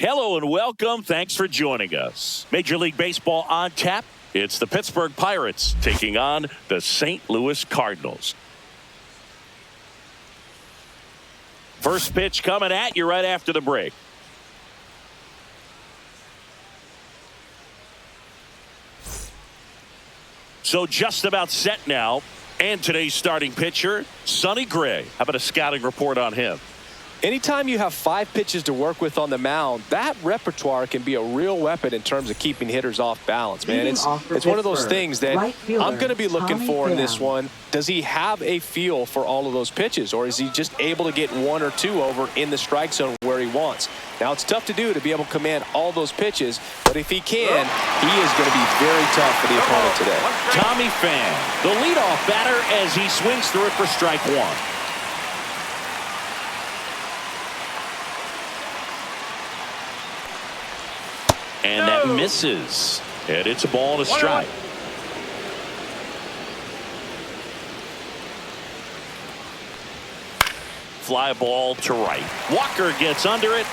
Hello and welcome. Thanks for joining us. Major League Baseball on tap. It's the Pittsburgh Pirates taking on the St. Louis Cardinals. First pitch coming at you right after the break. So just about set now. And today's starting pitcher, Sonny Gray. How about a scouting report on him? Anytime you have 5 pitches to work with on the mound, that repertoire can be a real weapon in terms of keeping hitters off balance, man. It's one of those things that I'm going to be looking for in this one. Does he have a feel for all of those pitches, or is he just able to get 1 or 2 over in the strike zone where he wants? Now, it's tough to do to be able to command all those pitches, but if he can, he is going to be very tough for the opponent today. Tommy Pham, the leadoff batter, as he swings through it for strike 1. And that misses. And it's a ball and a strike. Fly ball to right. Walker gets under it.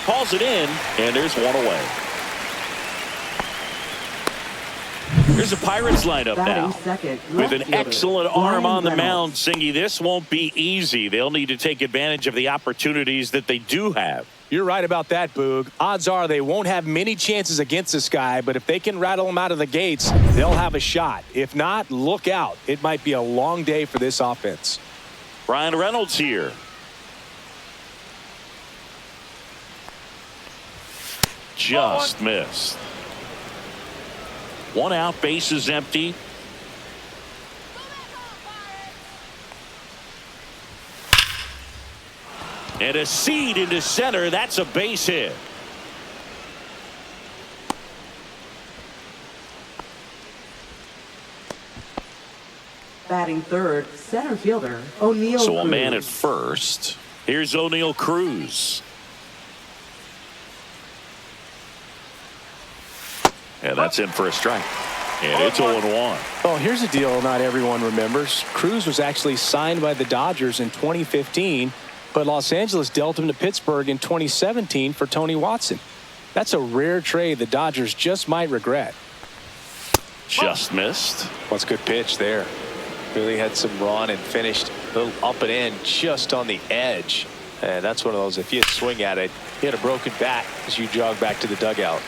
Calls it in. And there's one away. Here's the Pirates lineup now. With an excellent arm on the mound, Singy, this won't be easy. They'll need to take advantage of the opportunities that they do have. You're right about that, Boog. Odds are they won't have many chances against this guy, but if they can rattle him out of the gates, they'll have a shot. If not, look out. It might be a long day for this offense. Ryan Reynolds here. Just missed. 1 out, base is empty. And a seed into center. That's a base hit. Batting third, center fielder O'Neal. So a man at first. Here's O'Neal Cruz. And that's in for a strike. And it's 0-1. Oh, here's a deal not everyone remembers. Cruz was actually signed by the Dodgers in 2015. But Los Angeles dealt him to Pittsburgh in 2017 for Tony Watson. That's a rare trade the Dodgers just might regret. Just missed. What's a good pitch there. Really had some run and finished a little up and in just on the edge. And that's one of those, if you swing at it, you had a broken bat as you jog back to the dugout.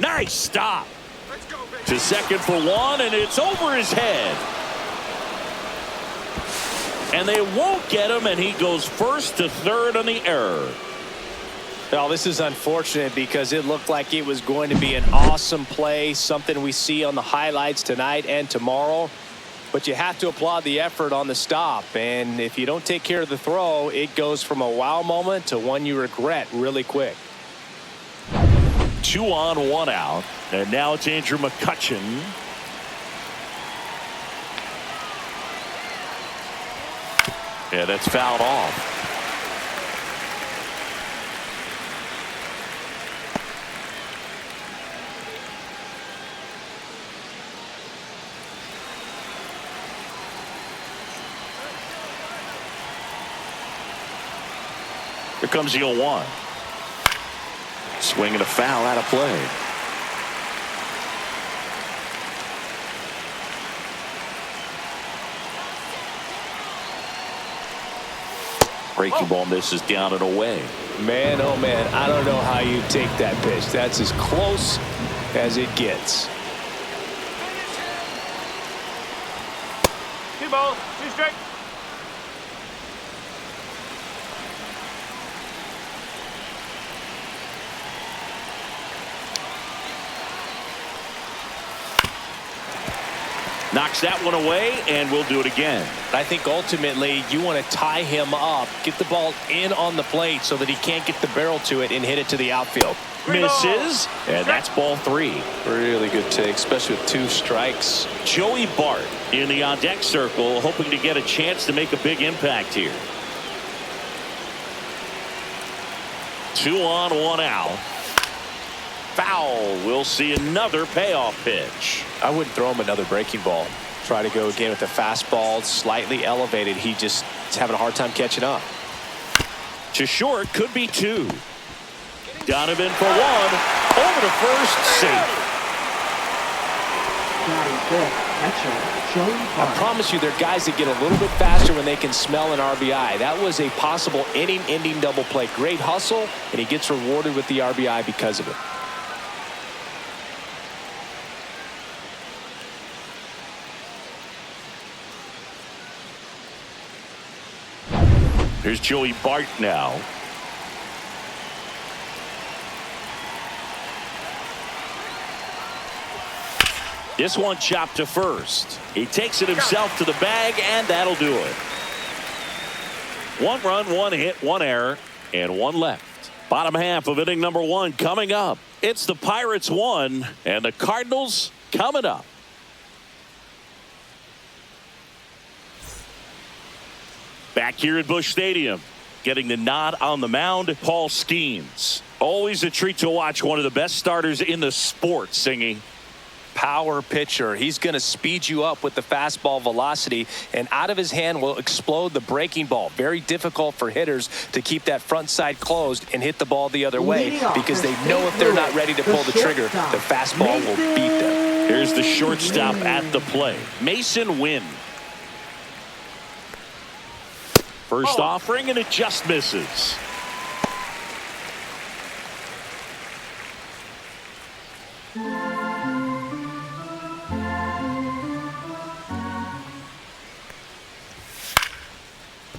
Nice stop. To second for 1, and it's over his head. And they won't get him, and he goes first to third on the error. Well, this is unfortunate because it looked like it was going to be an awesome play, something we see on the highlights tonight and tomorrow. But you have to applaud the effort on the stop, and if you don't take care of the throw, it goes from a wow moment to one you regret really quick. 2 on, 1 out, and now it's Andrew McCutchen. Yeah, that's fouled off. Here comes the 0-1. Swing and a foul out of play. Breaking ball misses down and away. Man, oh man, I don't know how you take that pitch. That's as close as it gets. 2 balls, 2 strikes. Knocks that one away, and we'll do it again. I think ultimately you want to tie him up, get the ball in on the plate so that he can't get the barrel to it and hit it to the outfield. Misses, and that's ball 3. Really good take, especially with 2 strikes. Joey Bart in the on-deck circle, hoping to get a chance to make a big impact here. 2 on, 1 out. foul. We'll see another payoff pitch. I wouldn't throw him another breaking ball. Try to go again with the fastball, slightly elevated. He just is having a hard time catching up. To short, could be two. Donovan for one. Over to first, safe. I promise you, there are guys that get a little bit faster when they can smell an RBI. That was a possible inning-ending double play. Great hustle, and he gets rewarded with the RBI because of it. Here's Joey Bart now. This one chopped to first. He takes it himself to the bag, and that'll do it. One run, one hit, one error, and one left. Bottom half of inning number one coming up. It's the Pirates 1 and the Cardinals coming up. Back here at Busch Stadium, getting the nod on the mound, Paul Skeens. Always a treat to watch one of the best starters in the sport, Singy. Power pitcher. He's going to speed you up with the fastball velocity, and out of his hand will explode the breaking ball. Very difficult for hitters to keep that front side closed and hit the ball the other way, because they know if they're not ready to pull the trigger, the fastball will beat them. Here's the shortstop at the plate, Mason Wynn. First offering, and it just misses.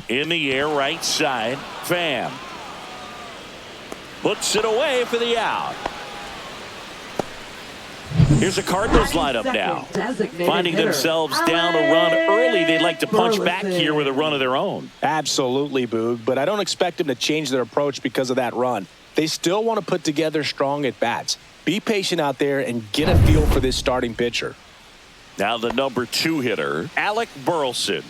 In the air, right side, Pham puts it away for the out. Here's a Cardinals lineup now. Finding themselves down a run early. They'd like to punch back here with a run of their own. Absolutely, Boog, but I don't expect them to change their approach because of that run. They still want to put together strong at-bats. Be patient out there and get a feel for this starting pitcher. Now the number 2 hitter, Alec Burleson.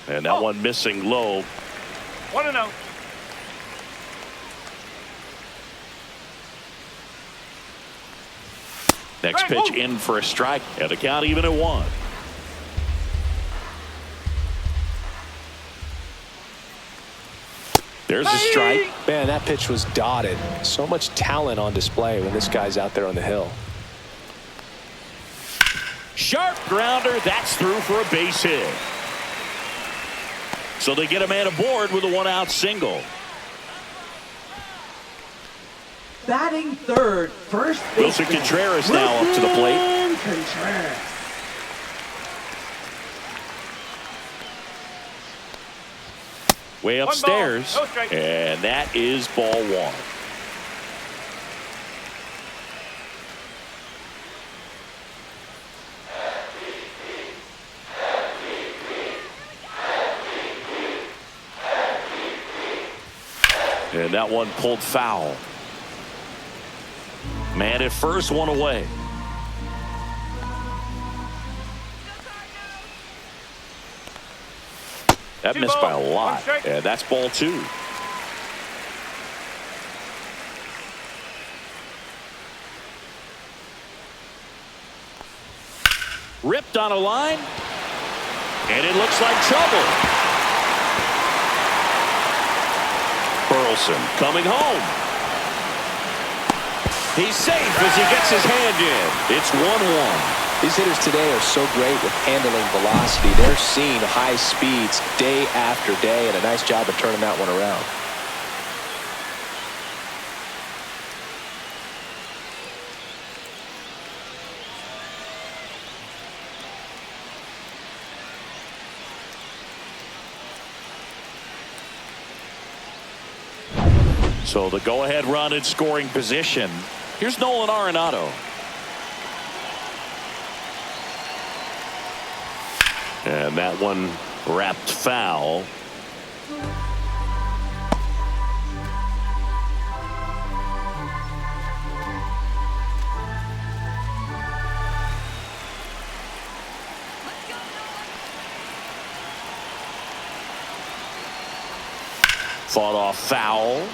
And that one missing low. 1-0. Next pitch in for a strike, and the count even at 1. There's a strike. Man, that pitch was dotted. So much talent on display when this guy's out there on the hill. Sharp grounder. That's through for a base hit. So they get a man aboard with a 1-out single. Batting third, first Wilson Contreras now up to the plate. Contreras. Way upstairs, and that is ball 1. And that one pulled foul. Man at first, one away. That missed by a lot, and that's ball 2. Ripped on a line, and it looks like trouble. Burleson coming home. He's safe as he gets his hand in. It's 1-1. These hitters today are so great with handling velocity. They're seeing high speeds day after day, and a nice job of turning that one around. So the go-ahead run in scoring position. Here's Nolan Arenado. And that one wrapped foul. Fought off foul.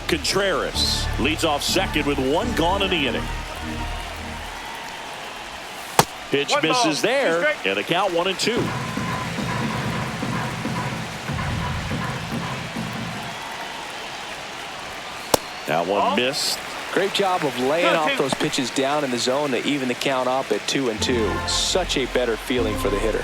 Contreras leads off second with one gone in the inning. Pitch misses there, and the count 1-2. That one missed. Great job of laying off those pitches down in the zone to even the count up at 2-2. Such a better feeling for the hitter.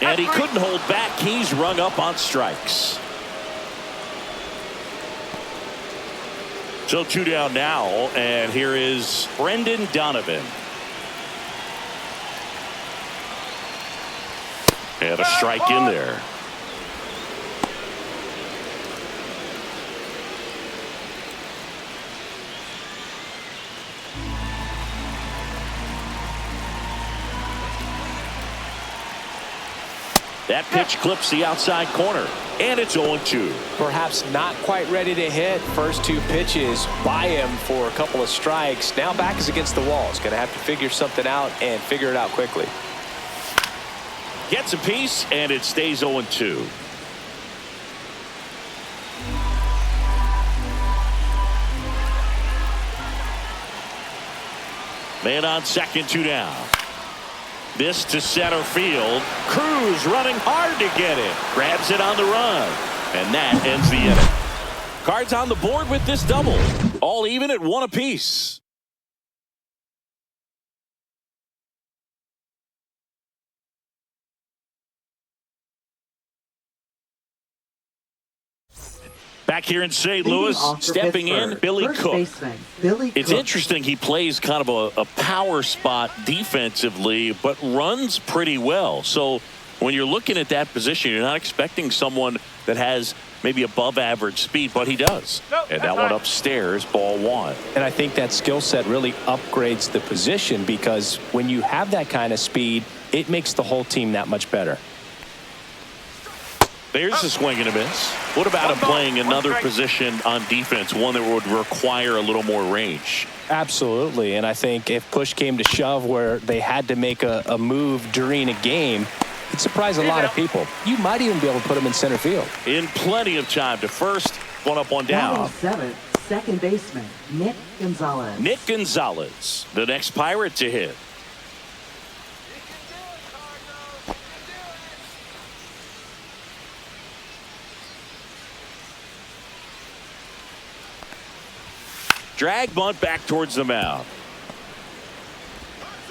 And he couldn't hold back. He's rung up on strikes. So 2 down now, and here is Brendan Donovan. And a strike in there. That pitch clips the outside corner, and it's 0-2. Perhaps not quite ready to hit. First 2 pitches by him for a couple of strikes. Now back is against the wall. He's going to have to figure something out and figure it out quickly. Gets a piece, and it stays 0-2. Man on second, 2 down. This to center field. Cruz running hard to get it. Grabs it on the run. And that ends the inning. Cards on the board with this double. All even at 1 apiece. Back here in St. Louis, stepping in, Billy Cook. It's interesting, he plays kind of a power spot defensively, but runs pretty well. So when you're looking at that position, you're not expecting someone that has maybe above average speed, but he does. And that one upstairs, ball 1. And I think that skill set really upgrades the position, because when you have that kind of speed, it makes the whole team that much better. There's a swing and a miss. What about him playing another position on defense, one that would require a little more range? Absolutely. And I think if push came to shove where they had to make a move during a game, it'd surprise a lot of people. You might even be able to put him in center field. In plenty of time to first, 1 up, 1 down. Second baseman, Nick Gonzalez. Nick Gonzalez, the next Pirate to hit. Drag bunt back towards the mound.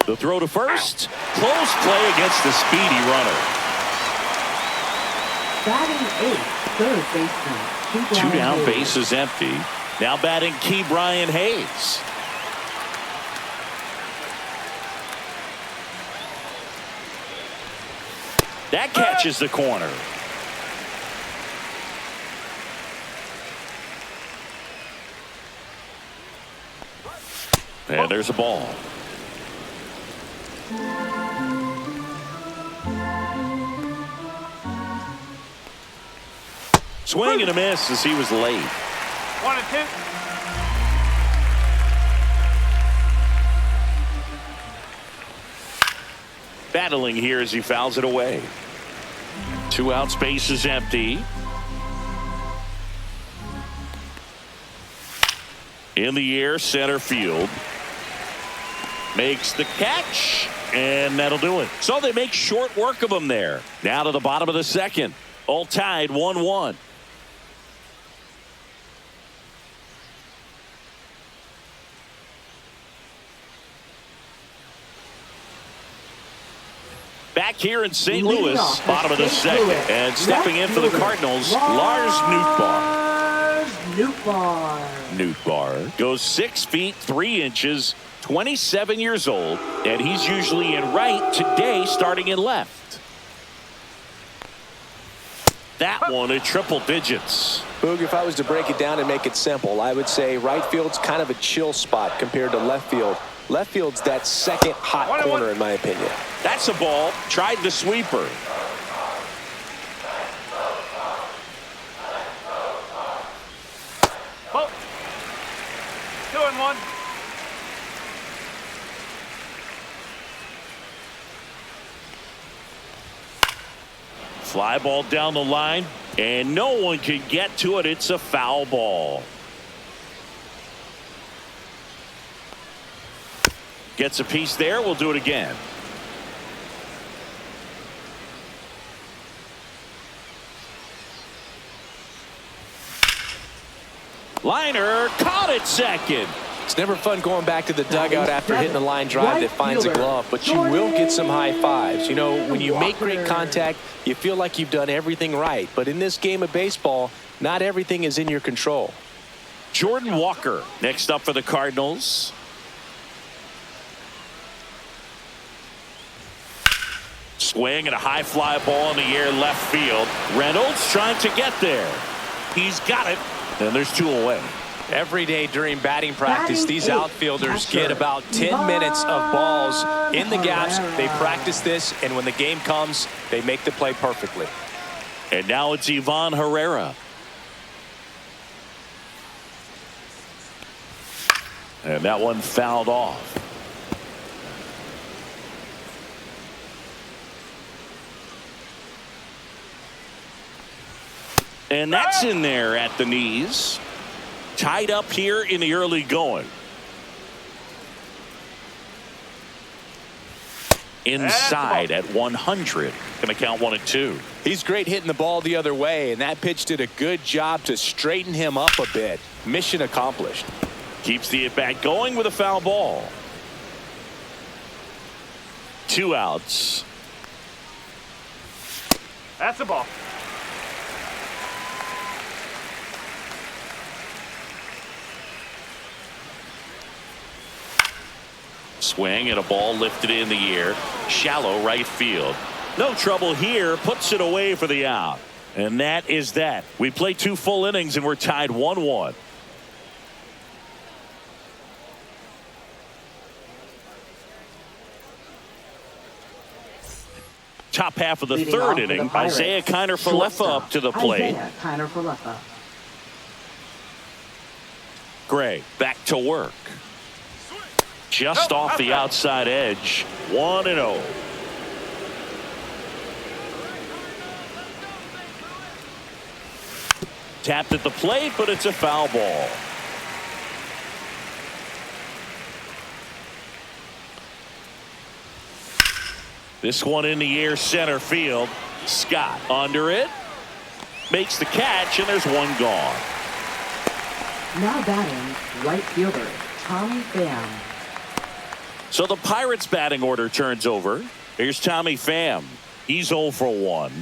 The throw to first. Close play against the speedy runner. Batting 8th, third baseman. 2 down, base is empty. Now batting Key Brian Hayes. That catches the corner. And there's a ball. Swing and a miss as he was late. 1-2. Battling here as he fouls it away. 2 outs, base is empty. In the air, center field. Makes the catch, and that'll do it. So they make short work of him there. Now to the bottom of the second. All tied 1-1. Back here in St. Louis, bottom of the second. And stepping in for the Cardinals, Lars Nootbaar. Nootbaar goes 6 feet 3 inches, 27 years old, and he's usually in right, today starting in left. That one at triple digits. Boog, if I was to break it down and make it simple, I would say right field's kind of a chill spot compared to left field. Left field's that second hot corner, in my opinion. That's a ball. Tried the sweeper. Oh. 2-1. Fly ball down the line, and no one can get to it. It's a foul ball. Gets a piece there. We'll do it again. Liner caught it second. It's never fun going back to the dugout after hitting a line drive that finds a glove, but you will get some high fives. You know, when you make great contact, you feel like you've done everything right. But in this game of baseball, not everything is in your control. Jordan Walker next up for the Cardinals. Swing and a high fly ball in the air left field. Reynolds trying to get there. He's got it. And there's 2 away. Every day during batting practice, these outfielders get about 10 minutes of balls in the gaps. They practice this, and when the game comes, they make the play perfectly. And now it's Ivan Herrera. And that one fouled off. And that's in there at the knees. Tied up here in the early going. Inside at 100. Going to count 1-2. He's great hitting the ball the other way, and that pitch did a good job to straighten him up a bit. Mission accomplished. Keeps the at-bat going with a foul ball. 2 outs. That's a ball. Swing and a ball lifted in the air. Shallow right field. No trouble here. Puts it away for the out. And that is that. We play 2 full innings and we're tied 1-1. Top half of the third inning. Isaiah Kiner-Falefa up to the plate. Gray back to work. Just off the outside edge. 1-0. Tapped at the plate, but it's a foul ball. This one in the air center field. Scott under it. Makes the catch, and there's one gone. Now batting, right fielder, Tommy Pham. So the Pirates batting order turns over. Here's Tommy Pham. He's 0 for 1.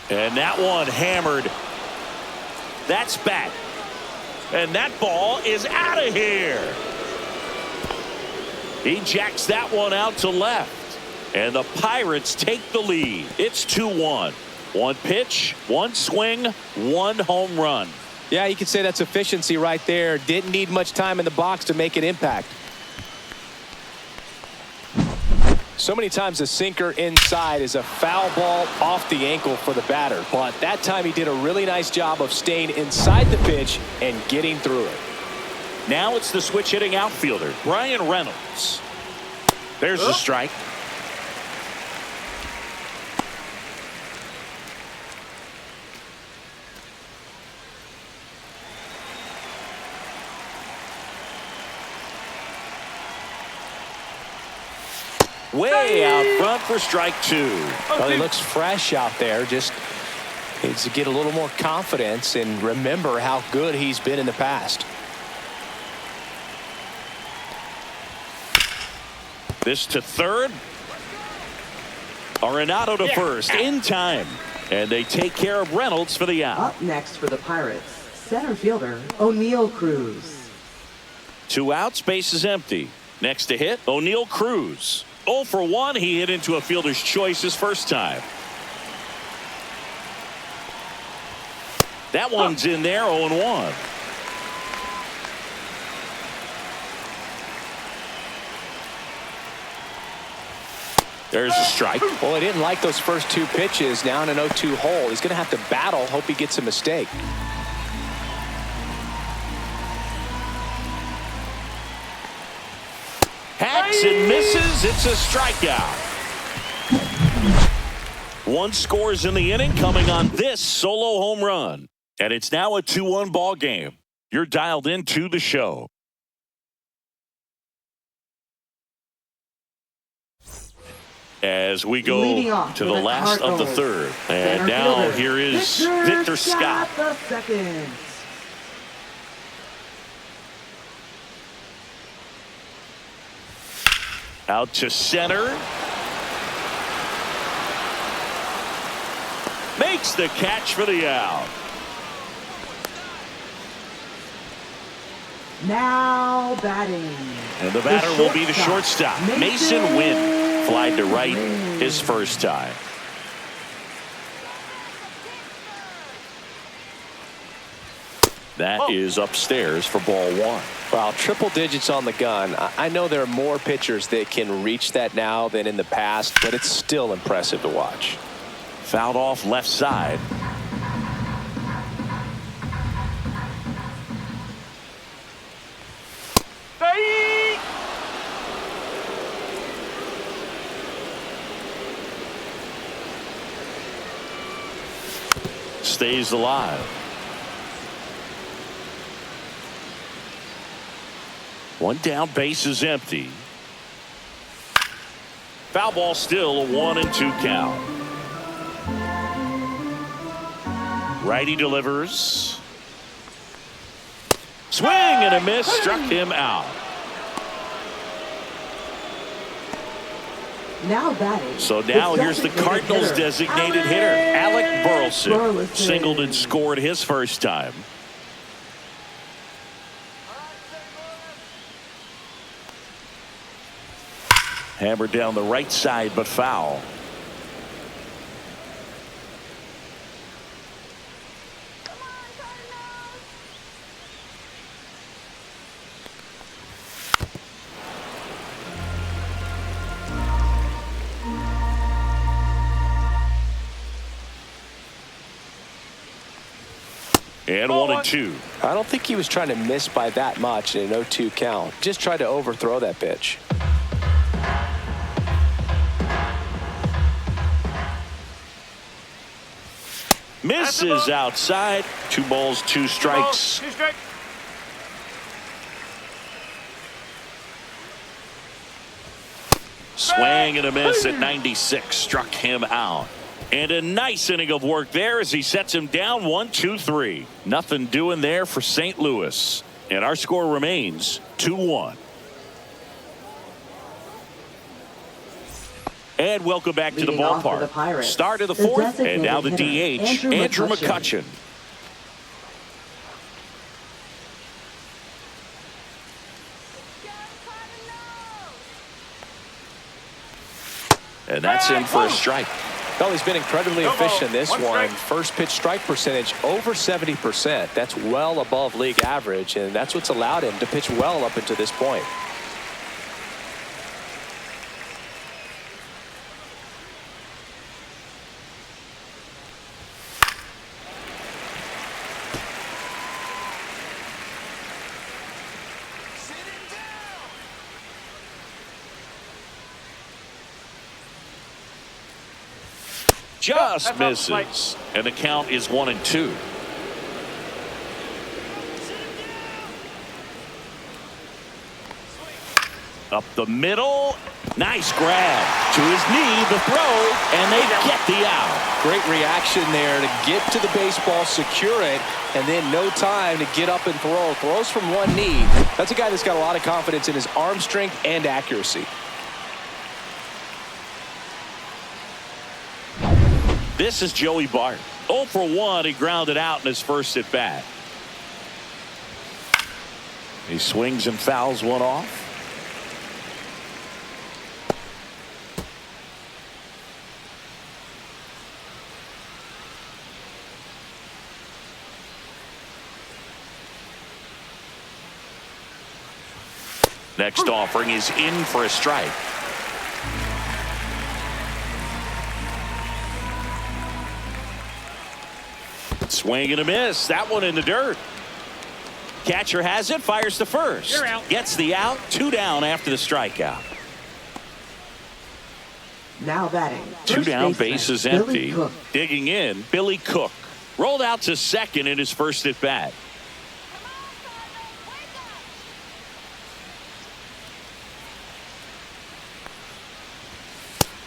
And that one hammered. That's back. And that ball is out of here. He jacks that one out to left. And the Pirates take the lead. It's 2-1. 1 pitch, 1 swing, 1 home run. Yeah, you could say that's efficiency right there. Didn't need much time in the box to make an impact. So many times the sinker inside is a foul ball off the ankle for the batter. But that time he did a really nice job of staying inside the pitch and getting through it. Now it's the switch hitting outfielder, Brian Reynolds. There's the strike. Way out front for strike 2. Well, he looks fresh out there. Just needs to get a little more confidence and remember how good he's been in the past. This to third. Arenado to first in time. And they take care of Reynolds for the out. Up next for the Pirates, center fielder, O'Neal Cruz. 2 outs, base is empty. Next to hit, O'Neal Cruz. 0 for 1. He hit into a fielder's choice his first time. That one's in there, 0-1. There's a strike. Well, he didn't like those first two pitches. Now in an 0-2 hole, he's going to have to battle, hope he gets a mistake. Hacks and misses. It's a strikeout. One scores in the inning coming on this solo home run. And it's now a 2-1 ball game. You're dialed into the show. As we go to the last of the third. And now here is Victor Scott. The second. Out to center. Makes the catch for the out. Now batting. And the batter will be the shortstop. Mason Wynn flied to right his first time. That is upstairs for ball one. Wow, triple digits on the gun. I know there are more pitchers that can reach that now than in the past, but it's still impressive to watch. Fouled off left side. Stays alive. One down, base is empty. Foul ball, still a 1-2 count. Righty delivers. Swing and a miss, struck him out. Now batting. So now here's the Cardinals' designated hitter, Alec Burleson. Singled and scored his first time. Hammered down the right side, but foul. And 1-2. I don't think he was trying to miss by that much in an 0-2 count. Just tried to overthrow that pitch. Misses outside. 2 balls, 2 strikes. Swing and a miss at 96. Struck him out. And a nice inning of work there as he sets him down 1-2-3. Nothing doing there for St. Louis. And our score remains 2-1. And welcome back to the ballpark. Start of the fourth, and now the DH, Andrew McCutchen. And that's in for a strike. Well, he's been incredibly efficient in this one. First pitch strike percentage over 70%. That's well above league average, and that's what's allowed him to pitch well up until this point. Just misses, and the count is 1-2. Up the middle, nice grab to his knee, the throw, and they get the out. Great reaction there to get to the baseball, secure it, and then no time to get up and throw. Throws from one knee. That's a guy that's got a lot of confidence in his arm strength and accuracy. This is Joey Bart. 0 for 1. He grounded out in his first at bat. He swings and fouls one off. Next offering is in for a strike. Swing and a miss. That one in the dirt. Catcher has it, fires to first. You're out. Gets the out, 2 down after the strikeout. Now batting. 2 down, baseman, bases Billy empty. Cook. Digging in, Billy Cook. Rolled out to second in his first at bat.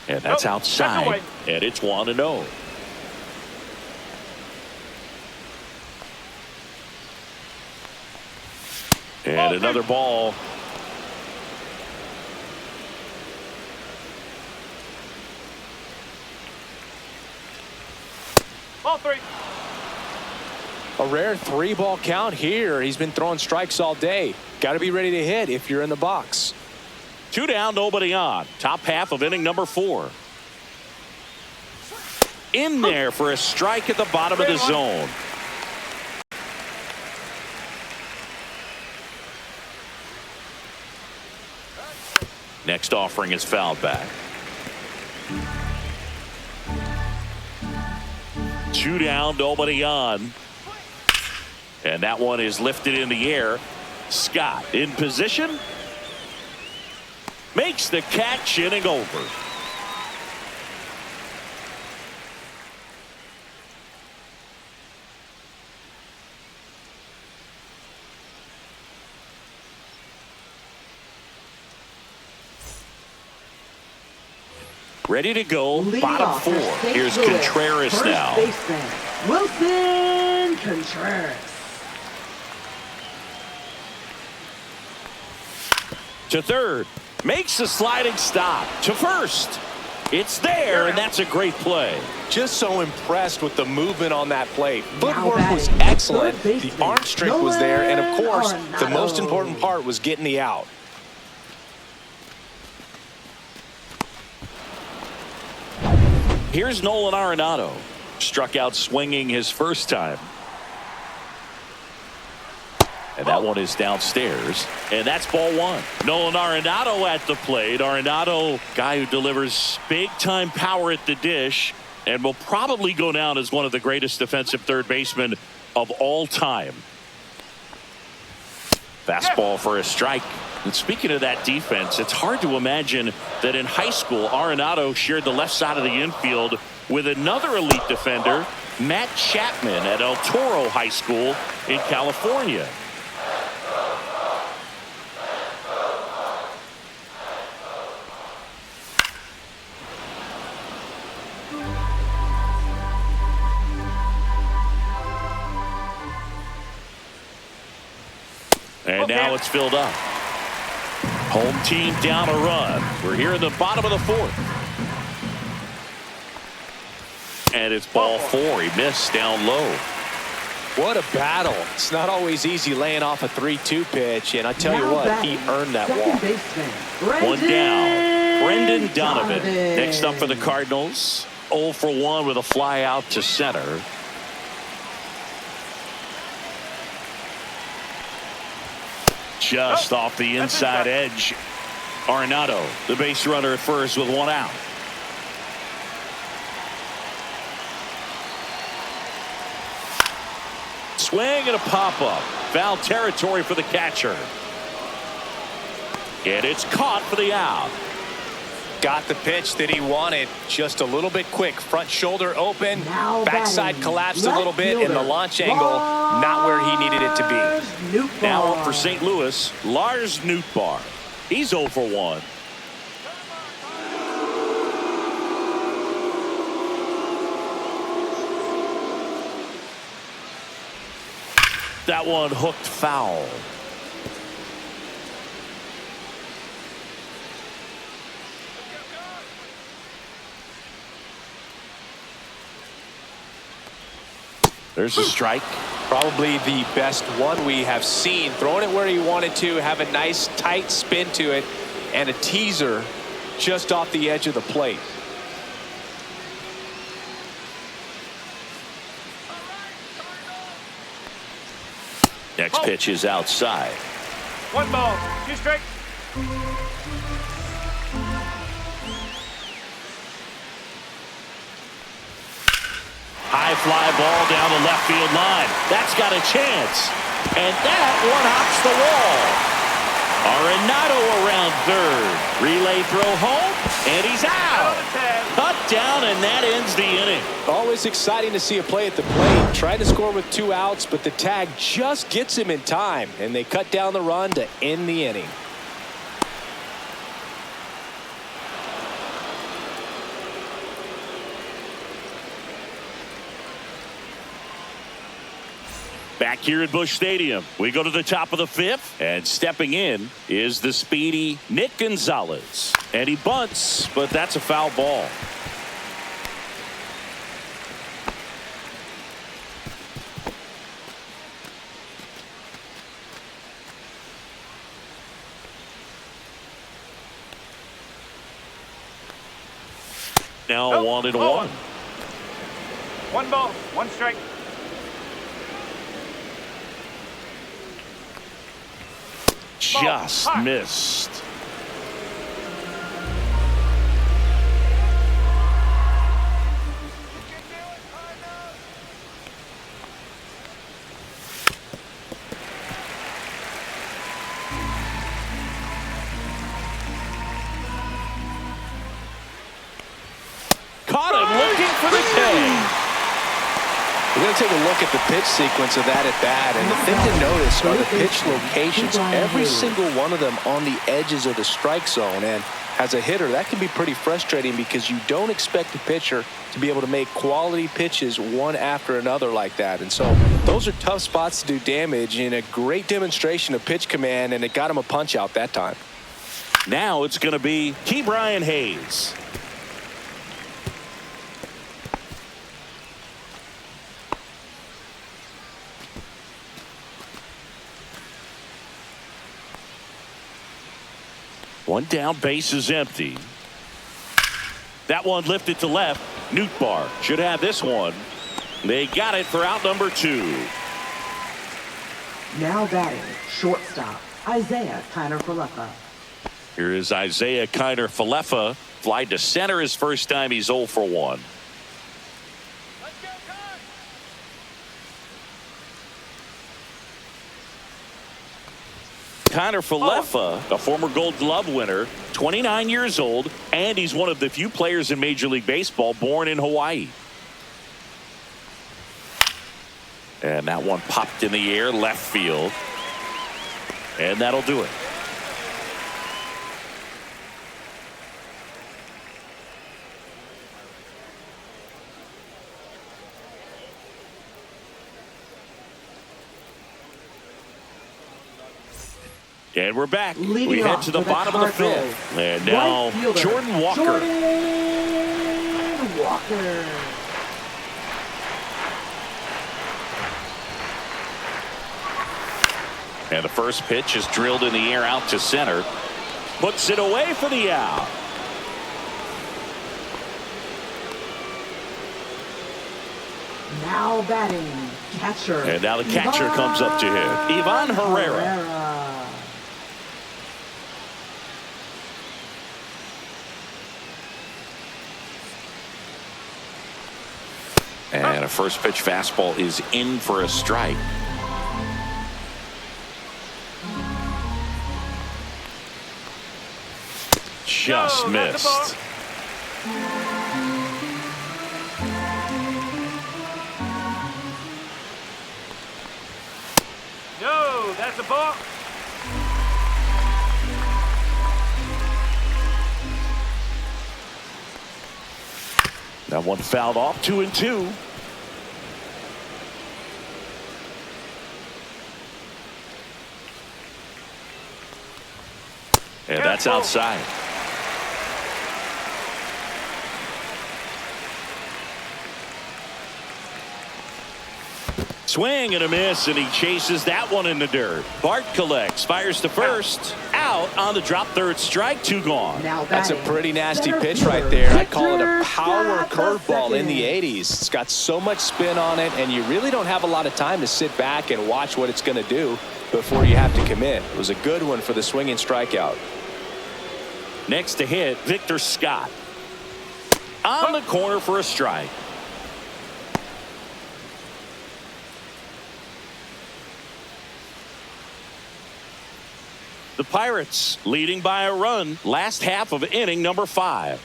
And that's outside. And it's 1-0. And another ball. Ball 3. A rare 3-ball count here. He's been throwing strikes all day. Got to be ready to hit if you're in the box. 2 down, nobody on. Top half of inning number 4. In there for a strike at the bottom of the zone. Next offering is fouled back. 2 down, nobody on. And that one is lifted in the air. Scott in position. Makes the catch, inning over. Ready to go. Leading Bottom off 4. for St. Here's Louis, Contreras first now. baseman, Wilson Contreras. To third. Makes a sliding stop. To first. It's there, and that's a great play. Just so impressed with the movement on that play. Footwork batting, was excellent. third The baseman, arm strength was there. And, of course, the Nolan most Arenado. important part was getting the out. Here's Nolan Arenado. Struck out swinging his first time. And that one is downstairs. And that's ball 1. Nolan Arenado at the plate. Arenado, guy who delivers big-time power at the dish and will probably go down as one of the greatest defensive third basemen of all time. Fastball for a strike. And speaking of that defense, it's hard to imagine that in high school, Arenado shared the left side of the infield with another elite defender, Matt Chapman, at El Toro High School in California. And now it's filled up. Home team down a run. We're here in the bottom of the 4th. And it's ball 4. He missed down low. What a battle. It's not always easy laying off a 3-2 pitch. And I tell you what, he earned that walk. One down. Brendan Donovan. Next up for the Cardinals. 0 for 1 with a fly out to center. Just off the inside edge. Arenado, the base runner at first with 1 out. Swing and a pop-up. Foul territory for the catcher. And it's caught for the out. Got the pitch that he wanted. Just a little bit quick. Front shoulder open. Now Backside batting, collapsed a left little bit. And the fielder, launch angle not where he needed it to be. Nootbaar. Now up for St. Louis, Lars Nootbaar. He's 0 for 1. That one hooked foul. There's a strike. Probably the best one we have seen. Throwing it where he wanted to, have a nice tight spin to it, and a teaser just off the edge of the plate. Next pitch is outside. 1 ball, 2 strikes. High fly ball down the left field line. That's got a chance. And that one hops the wall. Arenado around third. Relay throw home, and he's out. Cut down, and that ends the inning. Always exciting to see a play at the plate. Trying to score with 2 outs, but the tag just gets him in time, and they cut down the run to end the inning. Back here at Busch Stadium, we go to the top of the 5th, and stepping in is the speedy Nick Gonzalez. And he bunts, but that's a foul ball. Now 1-1. 1 ball, 1 strike. Just missed. Caught him looking for the tag. We're going to take a look at the pitch sequence of that at bat, and the thing to notice are the pitch locations, every single one of them on the edges of the strike zone. And as a hitter, that can be pretty frustrating because you don't expect the pitcher to be able to make quality pitches one after another like that. And so those are tough spots to do damage, and a great demonstration of pitch command, and it got him a punch out that time. Now it's going to be Ke'Bryan Hayes. One down, base is empty. That one lifted to left. Nootbaar should have this one. They got it for out number 2. Now batting, shortstop, Isaiah Kiner-Falefa. Here is Isaiah Kiner-Falefa. Fly to center his first time. He's 0 for 1. Kiner-Falefa, a former Gold Glove winner, 29 years old, and he's one of the few players in Major League Baseball born in Hawaii. And that one popped in the air, left field. And that'll do it. And we're back. We head to the bottom of the 5th. And now Jordan Walker. Jordan Walker. And the first pitch is drilled in the air out to center. Puts it away for the out. Now batting, catcher. And now the catcher comes up to hit. Ivan Herrera. And a first pitch fastball is in for a strike. Just missed. No, that's a ball. That one fouled off. 2-2. And that's outside. Swing and a miss, and he chases that one in the dirt. Bart collects, fires to first, out on the drop, third strike, 2 gone. That's a pretty nasty pitch right there. I call it a power curveball in the 80s. It's got so much spin on it, and you really don't have a lot of time to sit back and watch what it's going to do before you have to commit. It was a good one for the swinging strikeout. Next to hit, Victor Scott. On the corner for a strike. The Pirates leading by a run. Last half of inning number 5.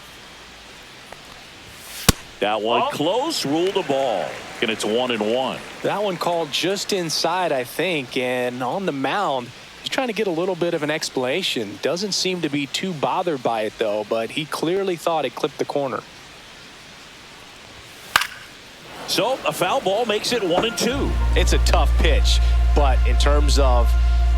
That one close, ruled the ball, and it's 1-1. That one called just inside, I think, and on the mound, he's trying to get a little bit of an explanation. Doesn't seem to be too bothered by it, though, but he clearly thought it clipped the corner. So a foul ball makes it 1-2. It's a tough pitch, but in terms of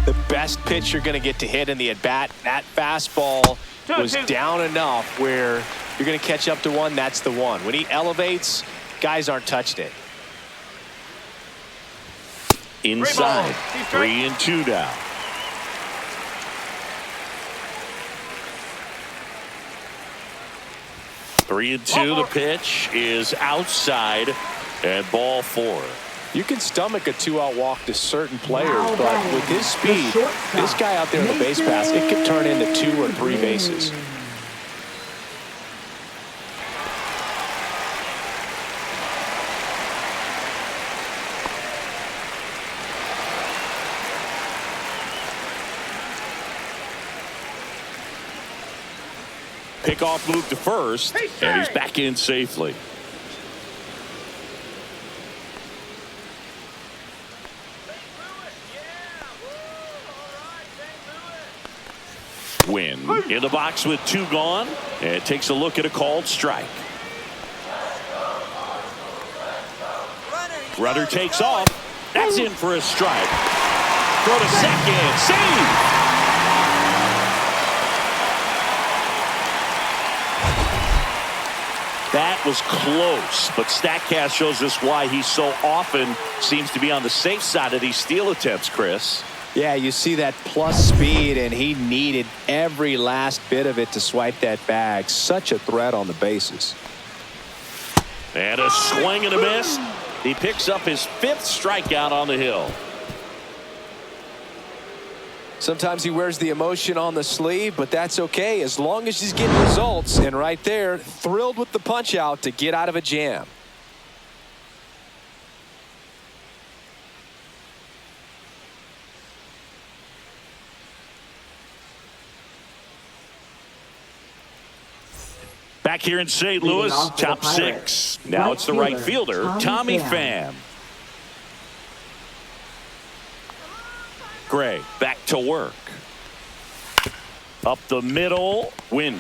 the best pitch you're going to get to hit in the at-bat, that fastball was down enough where you're going to catch up to one. That's the one. When he elevates, guys aren't touching it. Inside, 3-2 down. Three and two. The pitch is outside, and ball 4. You can stomach a 2-out walk to certain players, but with his speed, this guy out there in the base pass, it could turn into 2 or 3 bases. Pickoff move to first, and he's back in safely. Win in the box with 2 gone, and takes a look at a called strike. Runner takes off. That's in for a strike. Throw to second. Save! That was close, but StatCast shows us why he so often seems to be on the safe side of these steal attempts, Chris. Yeah, you see that plus speed, and he needed every last bit of it to swipe that bag. Such a threat on the bases. And a swing and a miss. He picks up his 5th strikeout on the hill. Sometimes he wears the emotion on the sleeve, but that's okay as long as he's getting results. And right there, thrilled with the punch out to get out of a jam. Back here in St. Louis, top 6. Now it's the right fielder, Tommy Pham. Gray back to work. Up the middle. Win.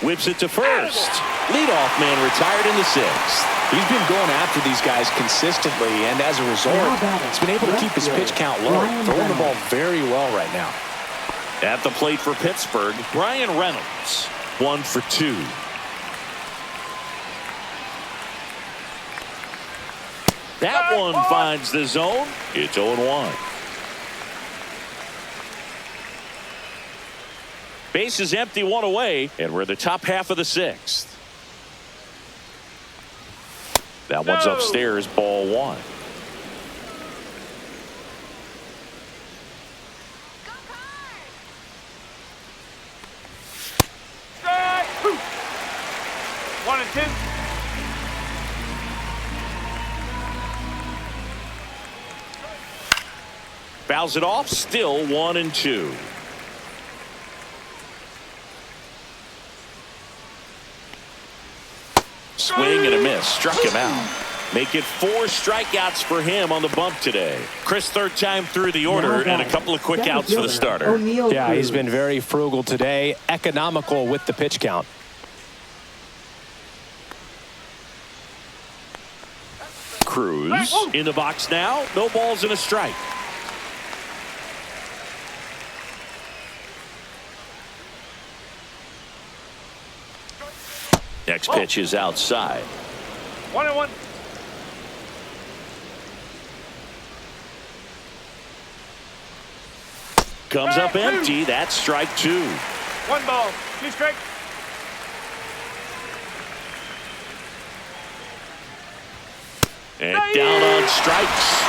Whips it to first. Leadoff man retired in the 6th. He's been going after these guys consistently, and as a result, he's been able to keep his pitch count low. Throwing the ball very well right now. At the plate for Pittsburgh, Brian Reynolds. 1 for 2. That one finds the zone. It's 0-1. Base is empty, 1 away, and we're the top half of the 6th. That one's upstairs, ball 1. Strike! 1 and 2. Fouls it off, still 1 and 2. Swing and a miss, struck him out. Make it 4 strikeouts for him on the bump today. Chris, 3rd time through the order, and a couple of quick outs for the starter. Yeah, he's been very frugal today, economical with the pitch count. Cruz in the box now. No balls and a strike. Next pitch is outside. 1-1. Comes up empty. That's strike 2. 1 ball, 2 strikes. And down on strikes.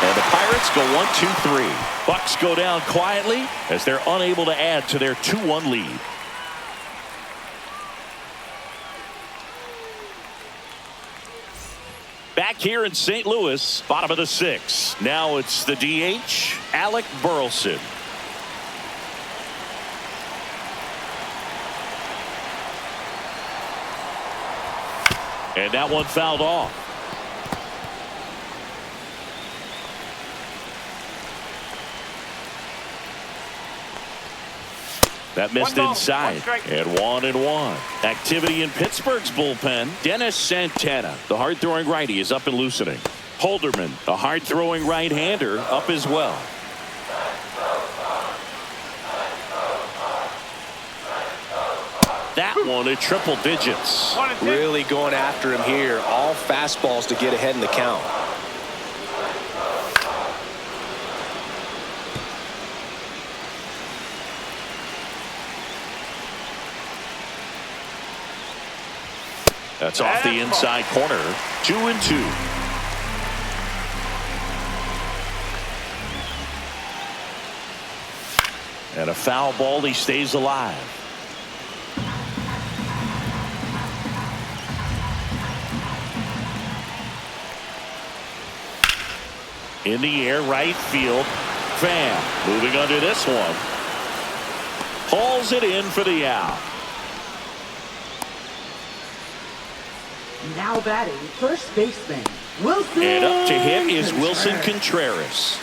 And the Pirates go 1-2-3. Bucks go down quietly as they're unable to add to their 2-1 lead. Back here in St. Louis, bottom of the 6th. Now it's the DH, Alec Burleson. And that one fouled off. That missed inside. And 1-1. Activity in Pittsburgh's bullpen. Dennis Santana, the hard-throwing righty, is up and loosening. Holderman, a hard-throwing right-hander, up as well. That one at triple digits. Really going after him here. All fastballs to get ahead in the count. That's off the inside corner. 2-2. And a foul ball. He stays alive. In the air, right field. Pham moving under this one. Hauls it in for the out. Now batting, first baseman, Wilson. And up to hit is Wilson Contreras.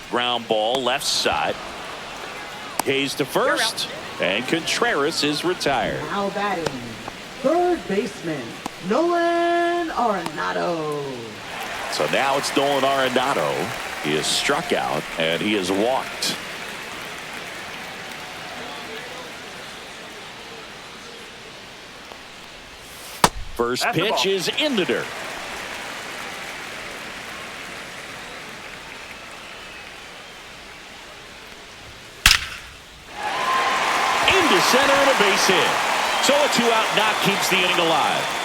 Ground ball left side. Hayes to first. And Contreras is retired. Now batting, third baseman, Nolan Arenado. So now it's Nolan Arenado. He is struck out and he is walked. First pitch is in the dirt. Into center and a base hit. So a 2-out knock keeps the inning alive.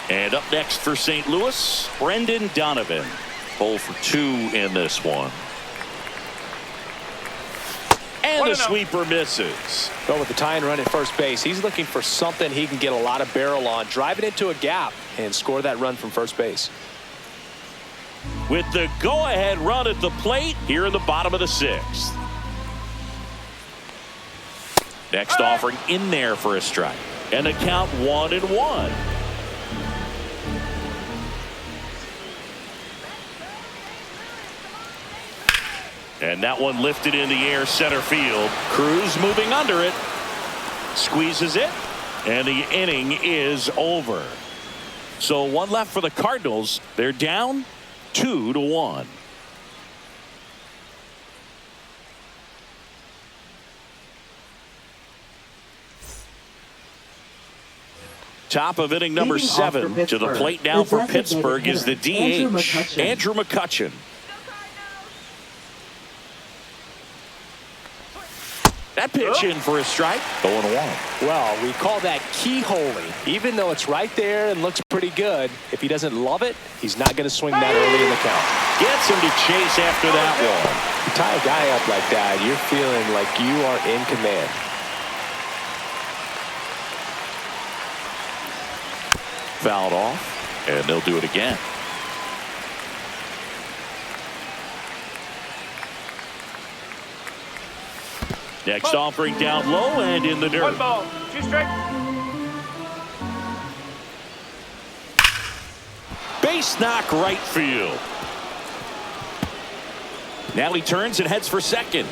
And up next for St. Louis, Brendan Donovan. 0 for 2 in this one. And the sweeper misses. But with the tying run at first base, he's looking for something he can get a lot of barrel on, drive it into a gap, and score that run from first base. With the go-ahead run at the plate here in the bottom of the 6th. Next offering in there for a strike. And the count 1-1. And that one lifted in the air center field. Cruz moving under it. Squeezes it. And the inning is over. So one left for the Cardinals. They're down 2-1. Top of inning number 7. To the plate now for Pittsburgh is the DH, Andrew McCutchen. That pitch in for a strike. 0-1. Well, we call that keyholing. Even though it's right there and looks pretty good, if he doesn't love it, he's not going to swing that early in the count. Gets him to chase after that one. You tie a guy up like that, you're feeling like you are in command. Fouled off, and they'll do it again. Next offering down low and in the dirt. 1 ball, 2 strikes. Base knock right field. Now he turns and heads for second.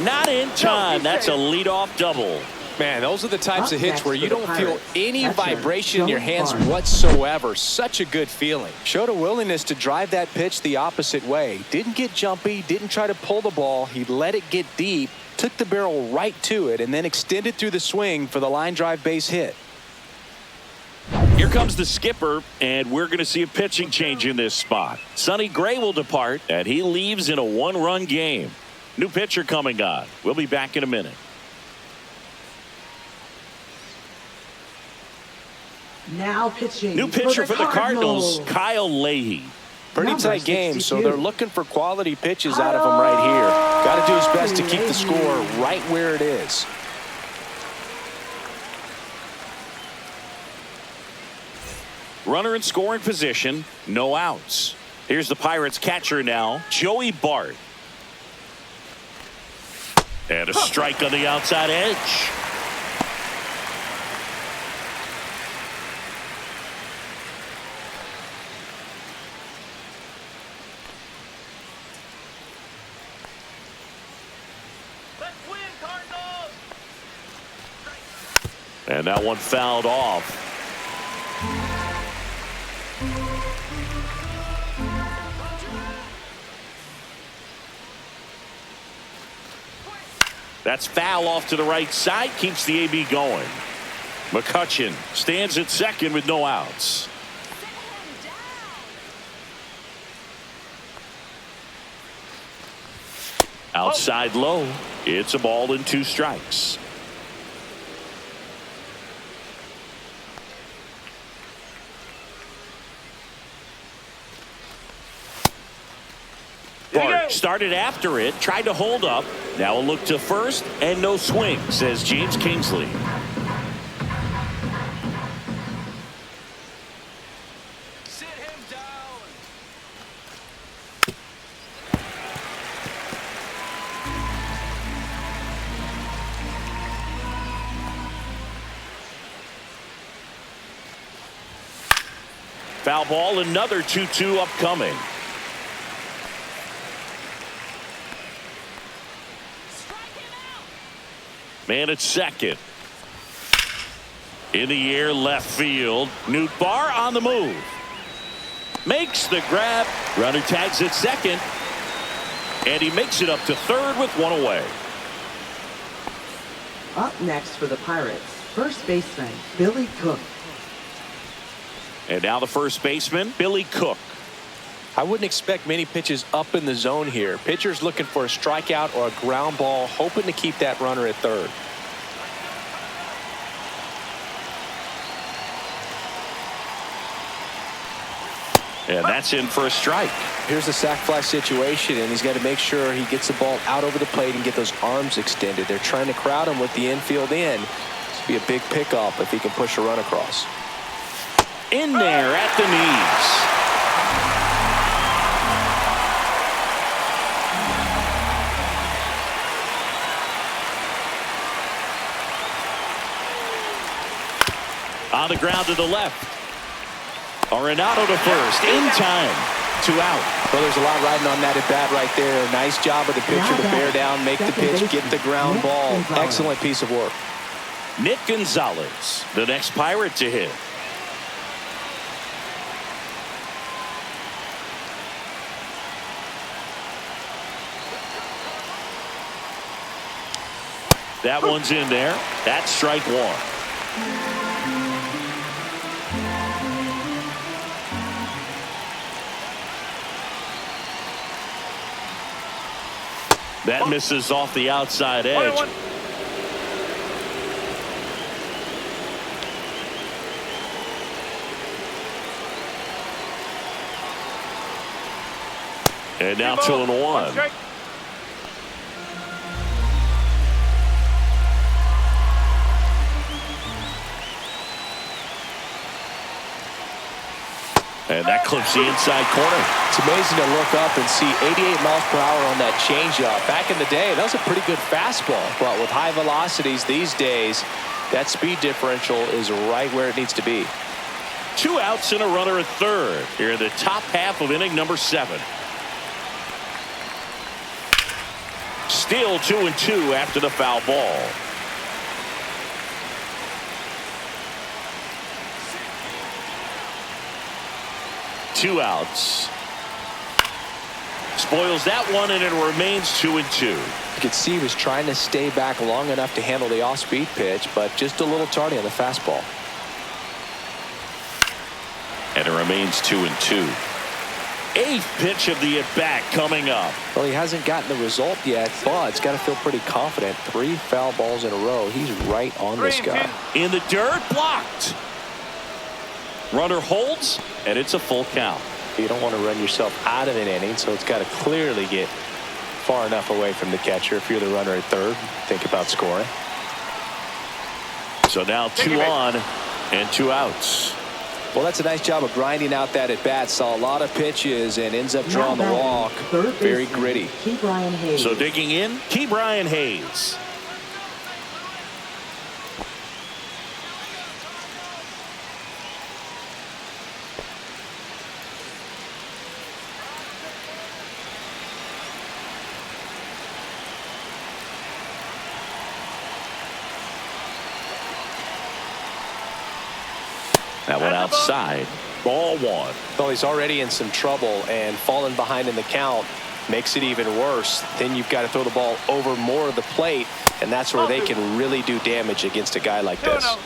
Not in time. That's a leadoff double. Man, those are the types of hits where you don't feel any vibration in your hands whatsoever. Such a good feeling. Showed a willingness to drive that pitch the opposite way. Didn't get jumpy, didn't try to pull the ball. He let it get deep, took the barrel right to it, and then extended through the swing for the line drive base hit. Here comes the skipper, and we're going to see a pitching change in this spot. Sonny Gray will depart, and he leaves in a 1-run game. New pitcher coming on. We'll be back in a minute. Now pitching. New pitcher for the Cardinals, Kyle Leahy. Pretty tight game, so they're looking for quality pitches out of him right here. Got to do his best to keep the score right where it is. Runner in scoring position, no outs. Here's the Pirates catcher now, Joey Bart. And a strike on the outside edge. Let's win, Cardinals! And that one fouled off. That's foul off to the right side, keeps the AB going. McCutchen stands at second with no outs. Outside low. It's a ball and 2 strikes. Bart started after it, tried to hold up. Now a look to first and no swing, says James Kingsley. Sit him down. Foul ball, another 2-2 upcoming. Man at second. In the air, left field. Newt Barr on the move. Makes the grab. Runner tags at second. And he makes it up to third with 1 away. Up next for the Pirates, first baseman, Billy Cook. And now the first baseman, Billy Cook. I wouldn't expect many pitches up in the zone here. Pitcher's looking for a strikeout or a ground ball, hoping to keep that runner at third. And that's in for a strike. Here's the sac fly situation, and he's got to make sure he gets the ball out over the plate and get those arms extended. They're trying to crowd him with the infield in. This would be a big pickup if he can push a run across. In there at the knees. On the ground to the left. Arenado to first. In time. 2 out. Well, there's a lot riding on that at bat right there. Nice job of the pitcher to bear down, make the pitch, get the ground ball. Excellent piece of work. Nick Gonzalez, the next Pirate to hit. That one's in there. That's strike 1. That misses off the outside edge. 1-1. And now 2-1. Strike. And that clips the inside corner. It's amazing to look up and see 88 miles per hour on that changeup. Back in the day, that was a pretty good fastball. But with high velocities these days, that speed differential is right where it needs to be. 2 outs and a runner at third here in the top half of inning number 7. Still 2-2 after the foul ball. Two outs. Spoils that one, and it remains 2-2. You could see he was trying to stay back long enough to handle the off-speed pitch, but just a little tardy on the fastball. And it remains 2-2. 8th pitch of the at-bat coming up. Well, he hasn't gotten the result yet, but he's got to feel pretty confident. 3 foul balls in a row. He's right on this guy. In the dirt, blocked. Runner holds, and it's a full count. You don't want to run yourself out of an inning, so it's got to clearly get far enough away from the catcher. If you're the runner at third, think about scoring. So now 2 on and 2 outs. Well, that's a nice job of grinding out that at bat. Saw a lot of pitches and ends up drawing the walk. Very gritty. So digging in, Brian Hayes. That one outside. Ball one. Well, he's already in some trouble, and falling behind in the count makes it even worse. Then you've got to throw the ball over more of the plate, and that's where they can really do damage against a guy like this.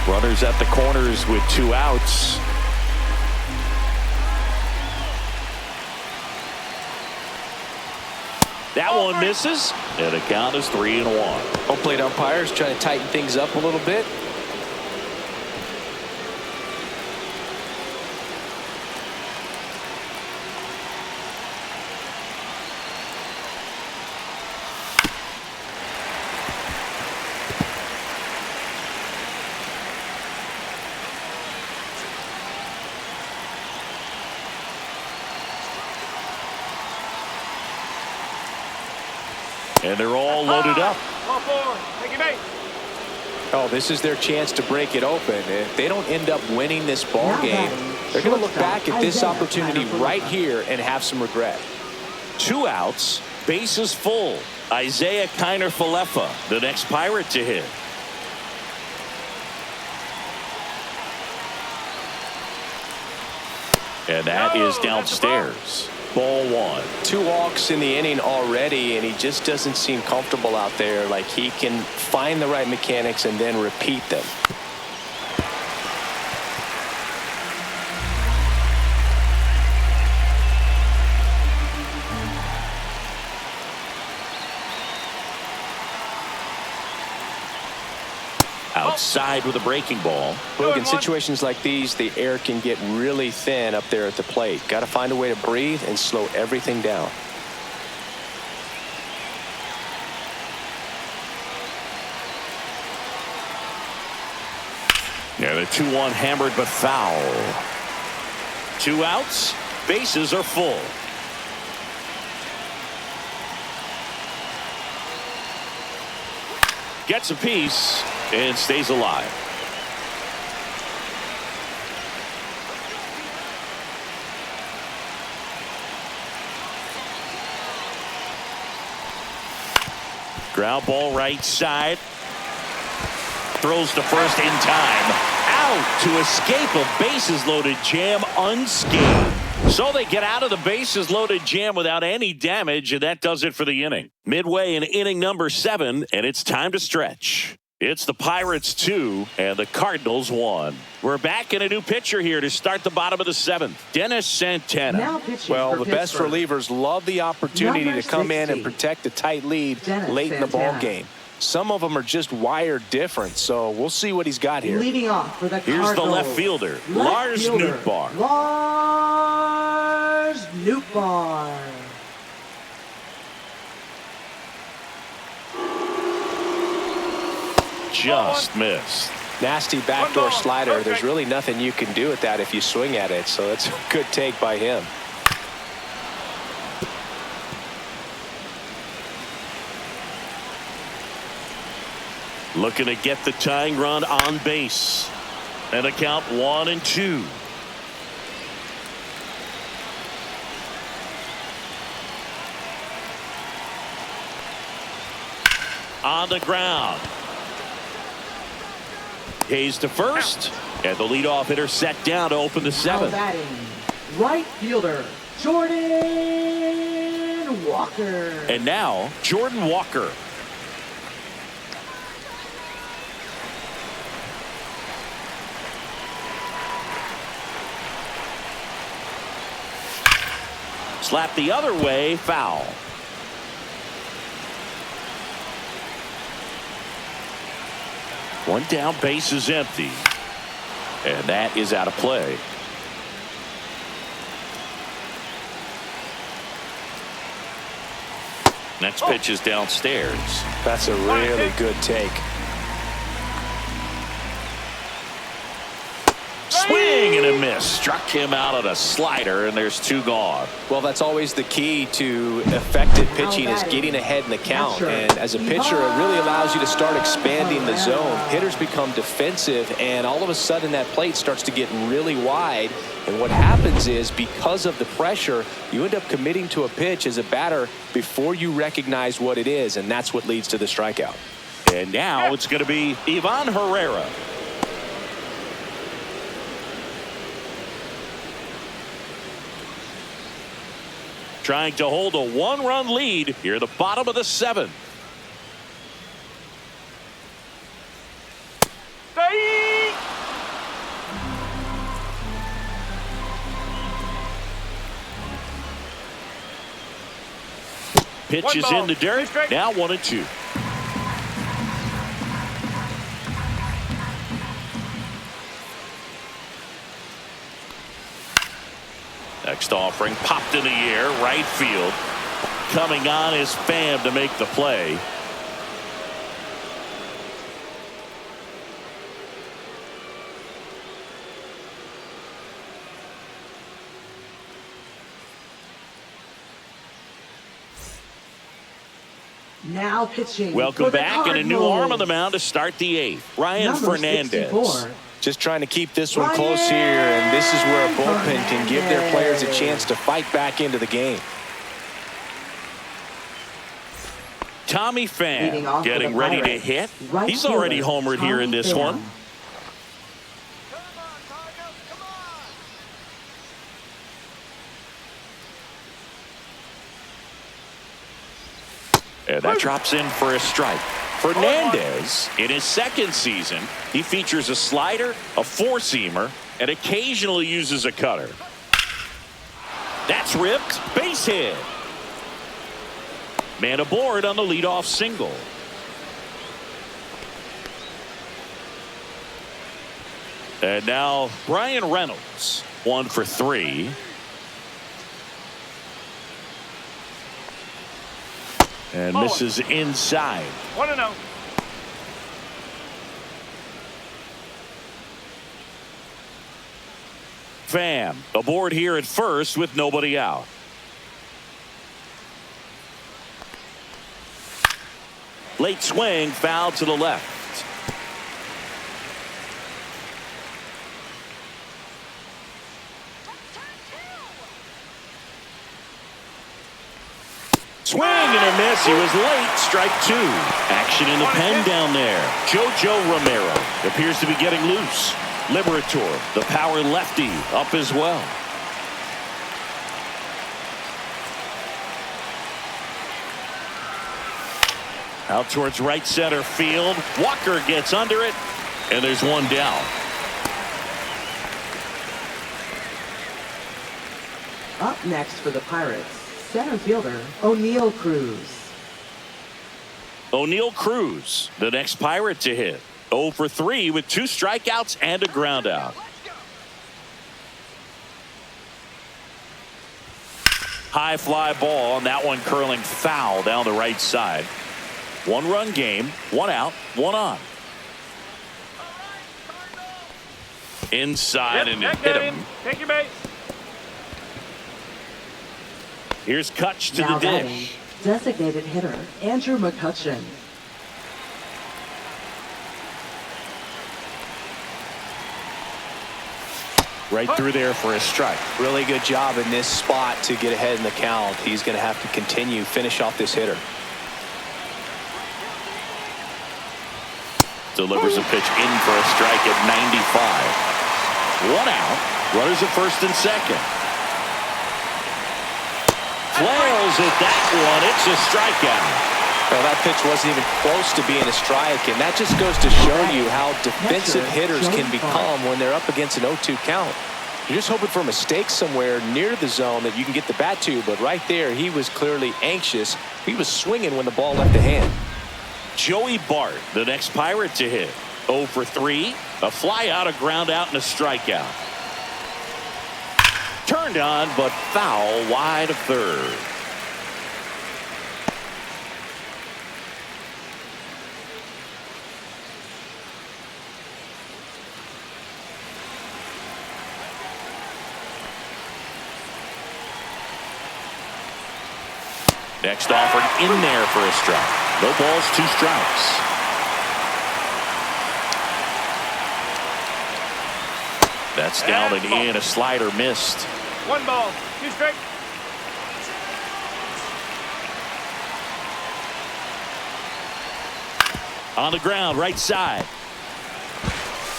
Runners at the corners with 2 outs. That one misses, and the count is 3-1. Home plate umpires trying to tighten things up a little bit. And they're all loaded up. Oh, this is their chance to break it open. If they don't end up winning this ball game, they're going to look back at this opportunity right here and have some regret. 2 outs, bases full. Isaiah Kiner-Falefa, the next Pirate to hit. And that is downstairs. Ball one. 2 walks in the inning already, and he just doesn't seem comfortable out there. Like he can find the right mechanics and then repeat them. Outside with a breaking ball. Look, in situations like these, the air can get really thin up there at the plate. Got to find a way to breathe and slow everything down. Yeah, the 2-1 hammered but foul. 2 outs, bases are full. Gets a piece and stays alive. Ground ball right side. Throws to first in time. Out to escape a bases loaded jam unscathed. So they get out of the bases loaded jam without any damage, and that does it for the inning. Midway in inning number 7, and it's time to stretch. It's the Pirates 2 and the Cardinals 1. We're back in a new pitcher here to start the bottom of the 7th. Dennis Santana. Well, the best relievers love the opportunity to come in and protect a tight lead late in the ball game. Some of them are just wired different, so we'll see what he's got here. Leading off for the Here's Cardinals, the left fielder, Lars Nootbaar. Lars Nootbaar. Just missed. Nasty backdoor slider. There's really nothing you can do with that if you swing at it, so that's a good take by him. Looking to get the tying run on base. And a count 1-2. On the ground. Hayes to first. And the leadoff hitter set down to open the 7th. Batting, right fielder, Jordan Walker. And now, Jordan Walker. Slap the other way, foul. One down, base is empty. And that is out of play. Next pitch is downstairs. That's a really good take. Swing and a miss. Struck him out at a slider, and there's 2 gone. Well, that's always the key to effective pitching, is getting ahead in the count. And as a pitcher, it really allows you to start expanding the zone. Hitters become defensive, and all of a sudden that plate starts to get really wide. And what happens is, because of the pressure, you end up committing to a pitch as a batter before you recognize what it is, and that's what leads to the strikeout. And now it's going to be Ivan Herrera. Trying to hold a 1-run lead here at the bottom of the 7th. Pitch is in the dirt. Now 1-2. Next offering popped in the air, right field. Coming on is Pham to make the play. Now pitching. Welcome back, and a new arm on the mound to start the 8th. Ryan Fernandez. 64. Just trying to keep this one close here, and this is where a bullpen can give their players a chance to fight back into the game. Tommy Pham getting ready to hit. He's already homered here in this one. And that drops in for a strike. Fernandez, in his 2nd season, he features a slider, a 4-seamer, and occasionally uses a cutter. That's ripped. Base hit. Man aboard on the leadoff single. And now Brian Reynolds, 1 for 3. And misses inside. 1-0. Pham aboard here at first with nobody out. Late swing, foul to the left. Swing and a miss. He was late. Strike 2. Action in the pen down there. JoJo Romero appears to be getting loose. Liberator, the power lefty, up as well. Out towards right center field. Walker gets under it, and there's 1 down. Up next for the Pirates, center fielder O'Neal Cruz. O'Neal Cruz, the next Pirate to hit. 0 for 3 with 2 strikeouts and a ground out. High fly ball, and that one curling foul down the right side. 1-run game, 1 out, 1 on. Inside, and it hit him. Take your base. Here's Kutch to Now the batting, dish. designated hitter Andrew McCutchen. Right through there for a strike. Really good job in this spot to get ahead in the count. He's going to have to continue, finish off this hitter. Delivers a pitch in for a strike at 95. 1 out. Runners at first and second. Flails at that one. It's a strikeout. Well, that pitch wasn't even close to being a strike, and that just goes to show you how defensive hitters can become when they're up against an 0-2 count. You're just hoping for a mistake somewhere near the zone that you can get the bat to, but right there, he was clearly anxious. He was swinging when the ball left the hand. Joey Bart, the next Pirate to hit. 0 for 3. A fly out, a ground out, and a strikeout. Turned on, but foul wide of third. Next offered in there for a strike. No balls, 2 strikes. That's down and in. A slider missed. 1 ball, 2 strikes. On the ground, right side.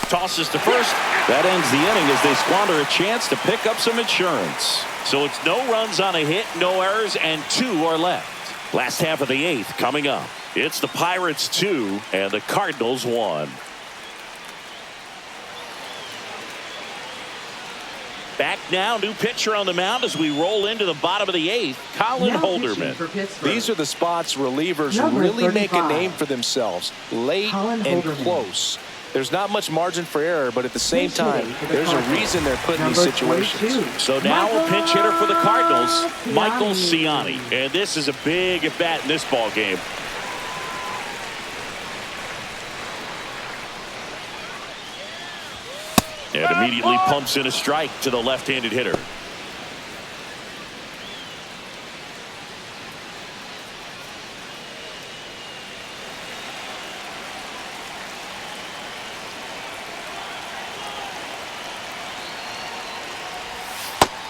Tosses to first. That ends the inning as they squander a chance to pick up some insurance. So it's no runs on a hit, no errors, and 2 are left. Last half of the 8th coming up. It's the Pirates 2 and the Cardinals 1. Back now, new pitcher on the mound as we roll into the bottom of the 8th, Colin Holderman. These are the spots relievers really make a name for themselves, late and close. There's not much margin for error, but at the same time, there's a reason they're put in these situations. So now a pinch hitter for the Cardinals, Michael Ciani. And this is a big at-bat in this ball game. And immediately pumps in a strike to the left-handed hitter.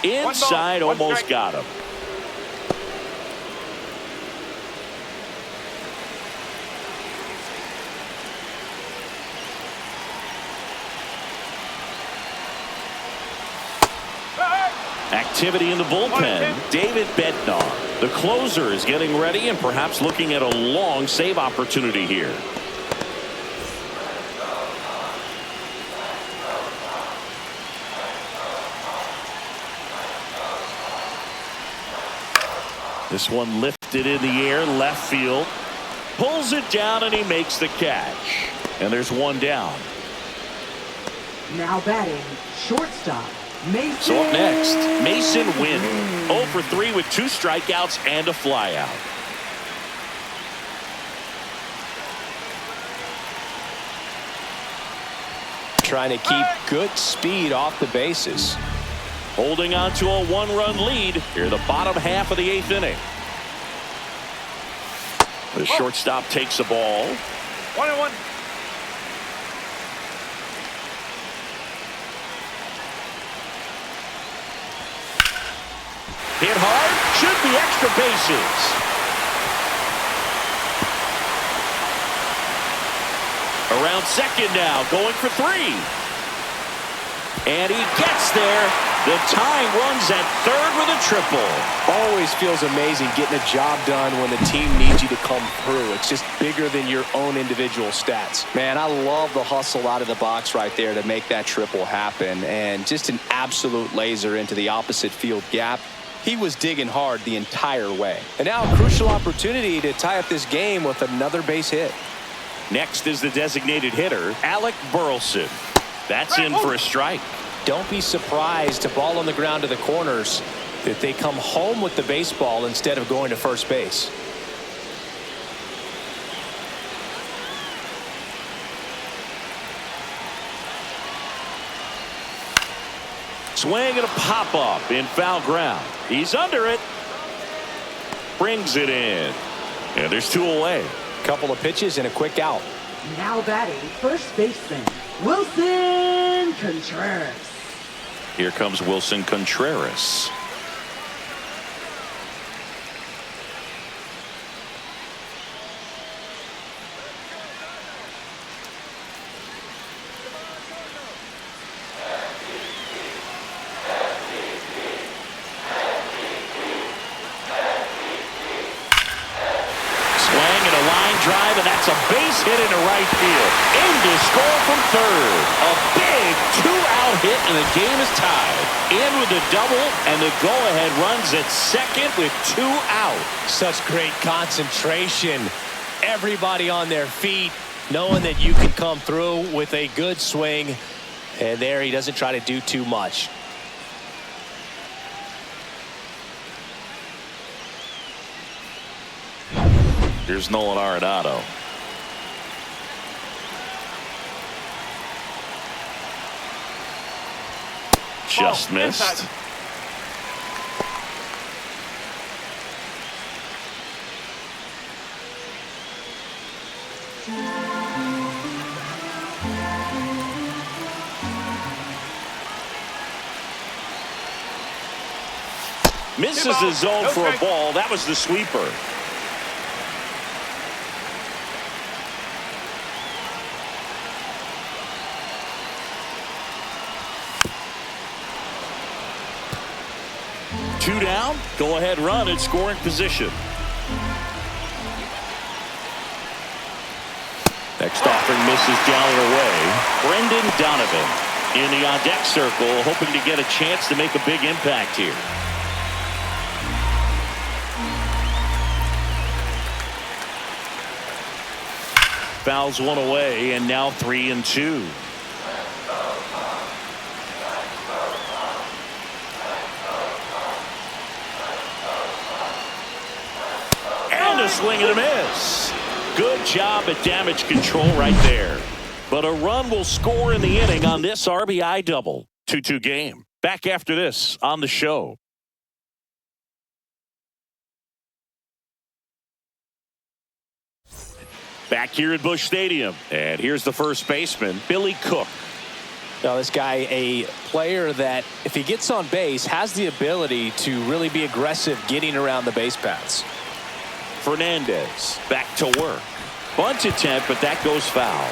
Inside, almost got him. Activity in the bullpen. David Bednar, the closer, is getting ready and perhaps looking at a long save opportunity here. This one lifted in the air, left field. Pulls it down and he makes the catch. And there's 1 down. Now batting, shortstop, Mason. So up next, Mason Wynn. 0 for 3 with 2 strikeouts and a flyout. Trying to keep good speed off the bases. Holding on to a 1-run lead here, the bottom half of the 8th inning. The shortstop takes the ball. 1-1. Hit hard, should be extra bases. Around second now, going for 3. And he gets there. The tying runs at third with a triple. Always feels amazing getting a job done when the team needs you to come through. It's just bigger than your own individual stats. Man, I love the hustle out of the box right there to make that triple happen. And just an absolute laser into the opposite field gap. He was digging hard the entire way. And now a crucial opportunity to tie up this game with another base hit. Next is the designated hitter, Alec Burleson. That's in for a strike. Don't be surprised to ball on the ground to the corners that they come home with the baseball instead of going to first base. Swing and a pop-up in foul ground. He's under it. Brings it in. And there's 2 away. Couple of pitches and a quick out. Now batting, first baseman, Wilson Contreras. Here comes Wilson Contreras. Drive, and that's a base hit into right field. In to score from third. A big 2-out hit, and the game is tied. In with a double, and the go-ahead runs at second with 2 out. Such great concentration. Everybody on their feet. knowing that you can come through with a good swing, and there he doesn't try to do too much. Here's Nolan Arenado. Just missed. Inside. Misses the zone for a ball. That was the sweeper. Two down. Go ahead run in scoring position. Next offering misses down and away. Brendan Donovan in the on-deck circle, hoping to get a chance to make a big impact here. Fouls one away, and now 3-2. And a swing and a miss. Good job at damage control right there. But a run will score in the inning on this RBI double. 2-2 game. Back after this on the show. Back here at Busch Stadium. And here's the first baseman, Billy Cook. Now, this guy, a player that, if he gets on base, has the ability to really be aggressive getting around the base paths. Fernandez back to work. Bunt attempt, but that goes foul.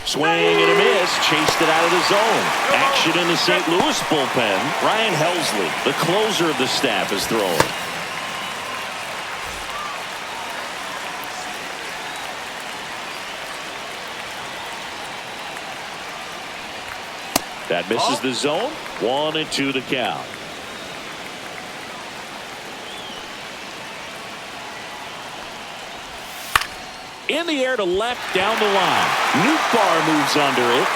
Swing and a miss. Chased it out of the zone. Action in the St. Louis bullpen. Ryan Helsley, the closer of the staff, is throwing. That misses the zone. 1-2 the count. In the air to left down the line. Nootbaar moves under it.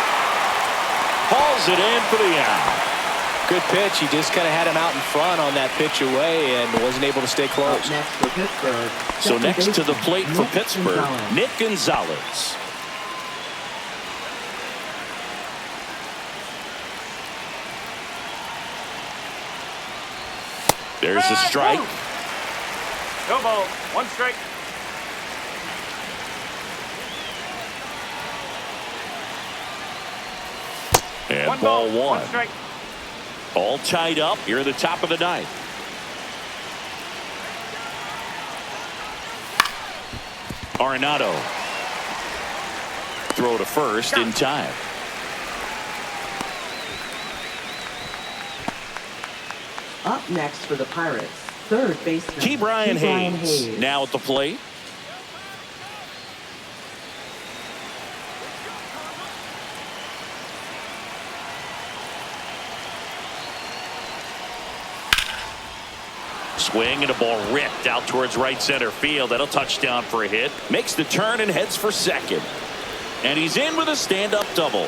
Hauls it in for the out. Good pitch. He just kind of had him out in front on that pitch away and wasn't able to stay close. Next for Pittsburgh. So next to the plate for Nick Pittsburgh, Gonzalez. Nick Gonzalez. There's a strike. No ball. One strike. And One ball ball. one. One strike. All tied up here at the top of the ninth. Arenado. Throw to first in time. Up next for the Pirates, third baseman. Key Brian Hayes now at the plate. Swing and a ball ripped out towards right center field. That'll touchdown for a hit. Makes the turn and heads for second. And he's in with a stand-up double.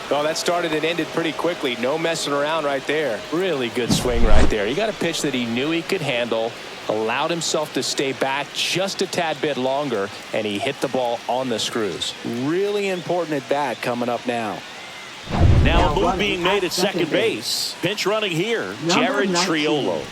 Oh, that started and ended pretty quickly. No messing around right there. Really good swing right there. He got a pitch that he knew he could handle, allowed himself to stay back just a tad bit longer, and he hit the ball on the screws. Really important at bat coming up now. Now a move being made at second base. Pinch running here, Jared Triolo.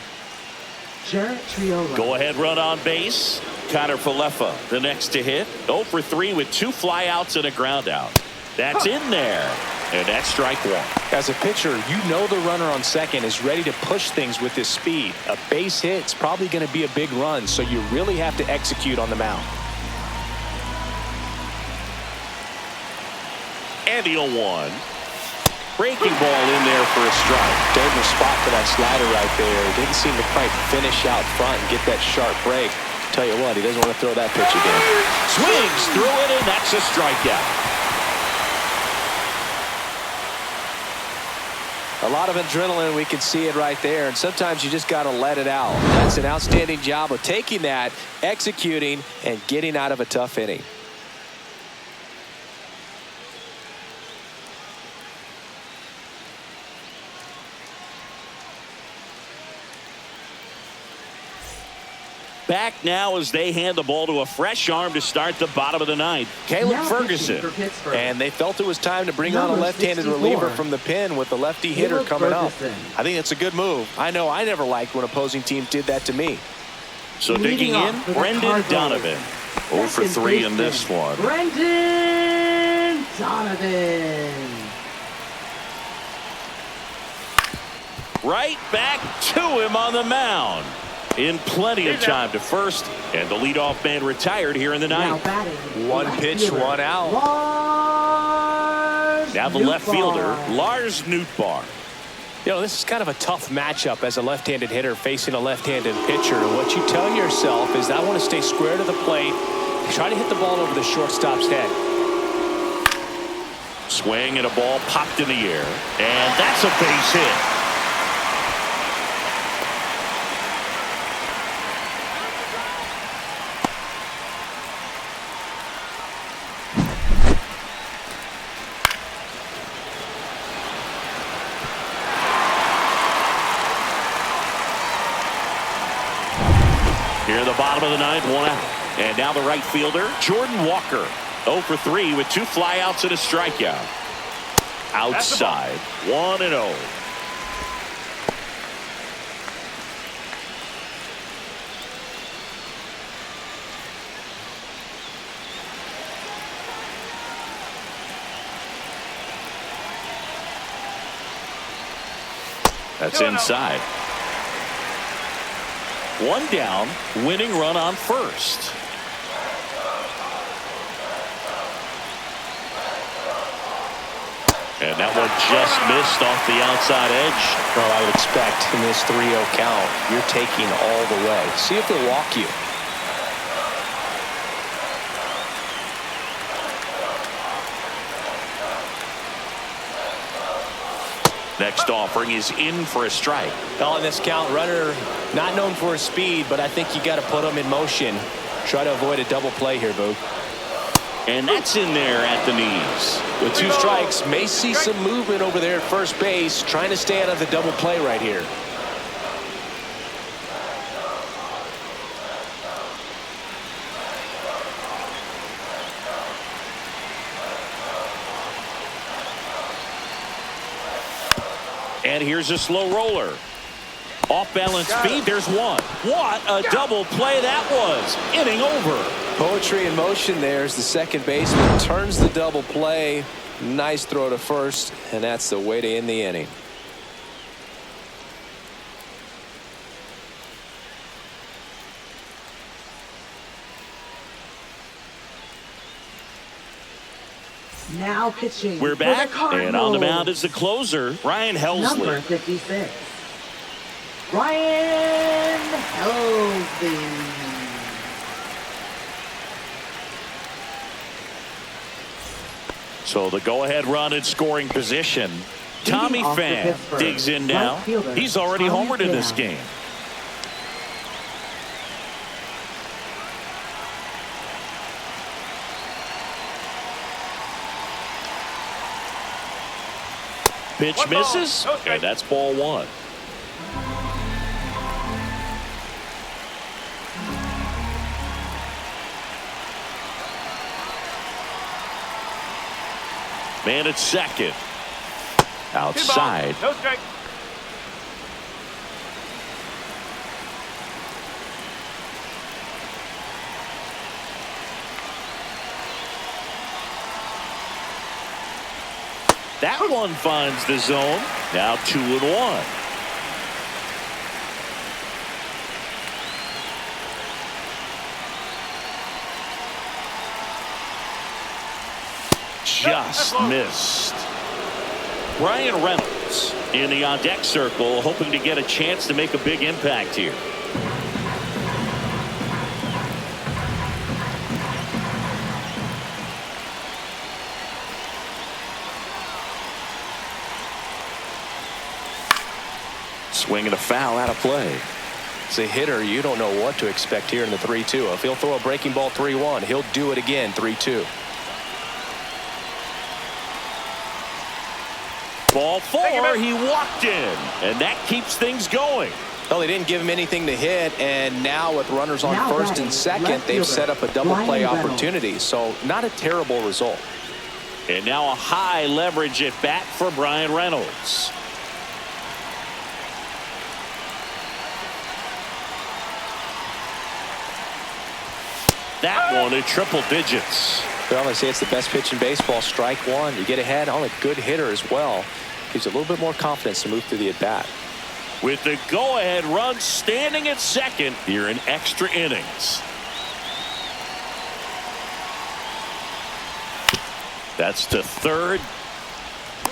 Jared Triolo. Go ahead run on base. Connor Falefa, the next to hit. 0 for 3 with 2 flyouts and a ground out. That's in there. And that's strike one. As a pitcher, you know the runner on second is ready to push things with his speed. A base hit's probably going to be a big run, so you really have to execute on the mound. And the 0-1. Breaking ball in there for a strike. Dangerous spot for that slider right there. Didn't seem to quite finish out front and get that sharp break. Tell you what, he doesn't want to throw that pitch again. Swings through it, and that's a strikeout. A lot of adrenaline, we can see it right there, and sometimes you just got to let it out. That's an outstanding job of taking that, executing, and getting out of a tough inning. Back now as they hand the ball to a fresh arm to start the bottom of the ninth. Caleb Ferguson. And they felt it was time to bring on a left-handed reliever from the pen with the lefty hitter coming up. I think it's a good move. I know I never liked when opposing teams did that to me. So digging in, Brendan Donovan. 0 for 3 in this one. Brendan Donovan. Right back to him on the mound. In plenty of time to first, and the leadoff man retired here in the ninth. One pitch, one out. Now the left fielder, Lars Nootbaar. You know, this is kind of a tough matchup as a left-handed hitter facing a left-handed pitcher. And what you tell yourself is, I want to stay square to the plate, try to hit the ball over the shortstop's head. Swing and a ball popped in the air, and that's a base hit. Here in the bottom of the ninth, 1 out. And now the right fielder, Jordan Walker. 0 for 3 with 2 flyouts and a strikeout. Outside, 1-0. That's inside. 1 down, winning run on first. And that one just missed off the outside edge. Well, I would expect in this 3-0 count, you're taking all the way. See if they'll walk you. Next offering is in for a strike. On this count, runner not known for his speed, but I think you got to put him in motion. Try to avoid a double play here, Boog. And that's in there at the knees. With 2 strikes, may see some movement over there at first base, trying to stay out of the double play right here. And here's a slow roller. Off balance speed, there's one. What a double play that was. Inning over. Poetry in motion there as the second baseman turns the double play. Nice throw to first, and that's the way to end the inning. Now pitching. We're back, and on the mound is the closer, Ryan Helsley. Number 56. Ryan Helsley. So the go-ahead run in scoring position. Tommy Pham digs in now. He's already homered in this game. Pitch misses, and that's ball 1. Man at second. Outside. No strike. That one finds the zone. Now 2-1. Just missed. Brian Reynolds in the on-deck circle, hoping to get a chance to make a big impact here. Swing and a foul out of play. As a hitter, you don't know what to expect here in the 3-2. If he'll throw a breaking ball 3-1, he'll do it again 3-2. Ball 4, he walked in, and that keeps things going. Well, they didn't give him anything to hit, and now with runners on first and second, they've set up a double play opportunity. So not a terrible result. And now a high leverage at bat for Brian Reynolds. That one in triple digits. Well, they say it's the best pitch in baseball. Strike one. You get ahead on a good hitter as well. Gives you a little bit more confidence to move through the at-bat. With the go-ahead run standing at second here in extra innings. That's to third.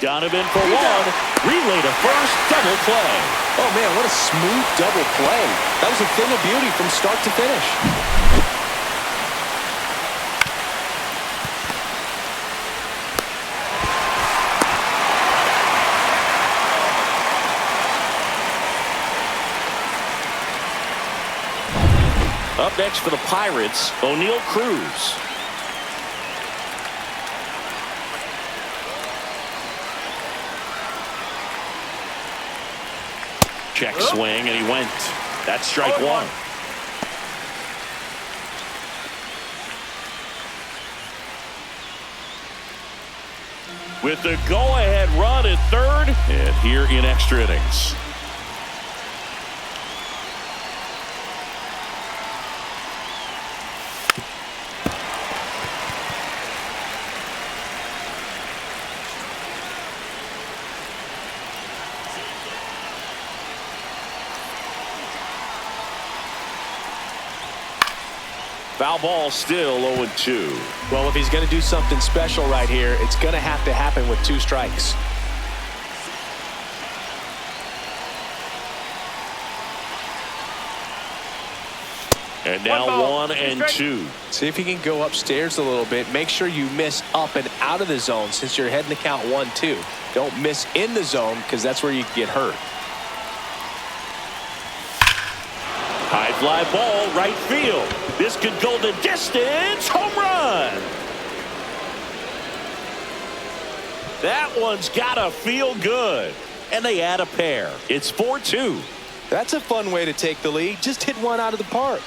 Donovan for one. Relay to first. Double play. Oh, man, what a smooth double play. That was a thing of beauty from start to finish. Up next for the Pirates, O'Neal Cruz. Check swing, and he went. That's strike one. With the go-ahead run at third, and here in extra innings. Foul ball, still 0-2. Well, if he's going to do something special right here, it's going to have to happen with 2 strikes. And now 1 and 2. See if he can go upstairs a little bit. Make sure you miss up and out of the zone since you're heading to count 1-2. Don't miss in the zone because that's where you get hurt. High fly ball, right field. This could go the distance. Home run. That one's gotta feel good. And they add a pair. It's 4-2. That's a fun way to take the lead. Just hit one out of the park.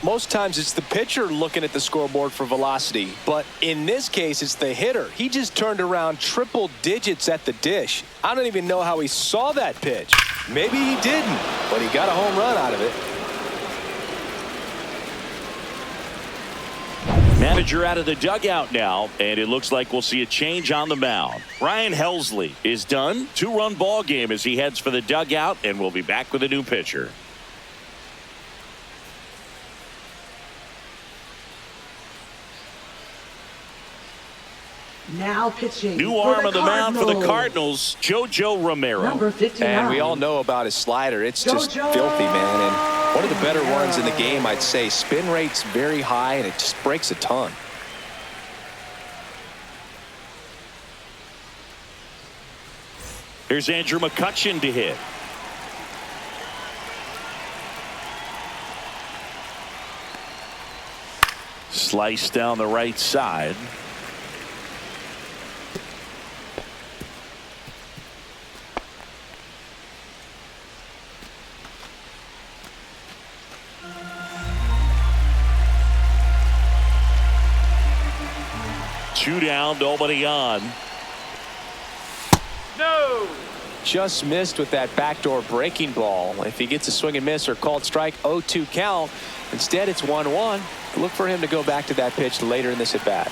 Most times it's the pitcher looking at the scoreboard for velocity, but in this case it's the hitter. He just turned around triple digits at the dish. I don't even know how he saw that pitch. Maybe he didn't, but he got a home run out of it. Manager out of the dugout now, and it looks like we'll see a change on the mound. Ryan Helsley is done. 2-run ball game as he heads for the dugout, and we'll be back with a new pitcher. Now pitching. New arm on the mound for the Cardinals, JoJo Romero. Number 59. And we all know about his slider. It's just filthy, man. And one of the better ones in the game, I'd say. Spin rate's very high, and it just breaks a ton. Here's Andrew McCutchen to hit. Slice down the right side. Two down, nobody on. No. Just missed with that backdoor breaking ball. If he gets a swing and miss or called strike, 0-2 count. Instead, it's 1-1. Look for him to go back to that pitch later in this at bat.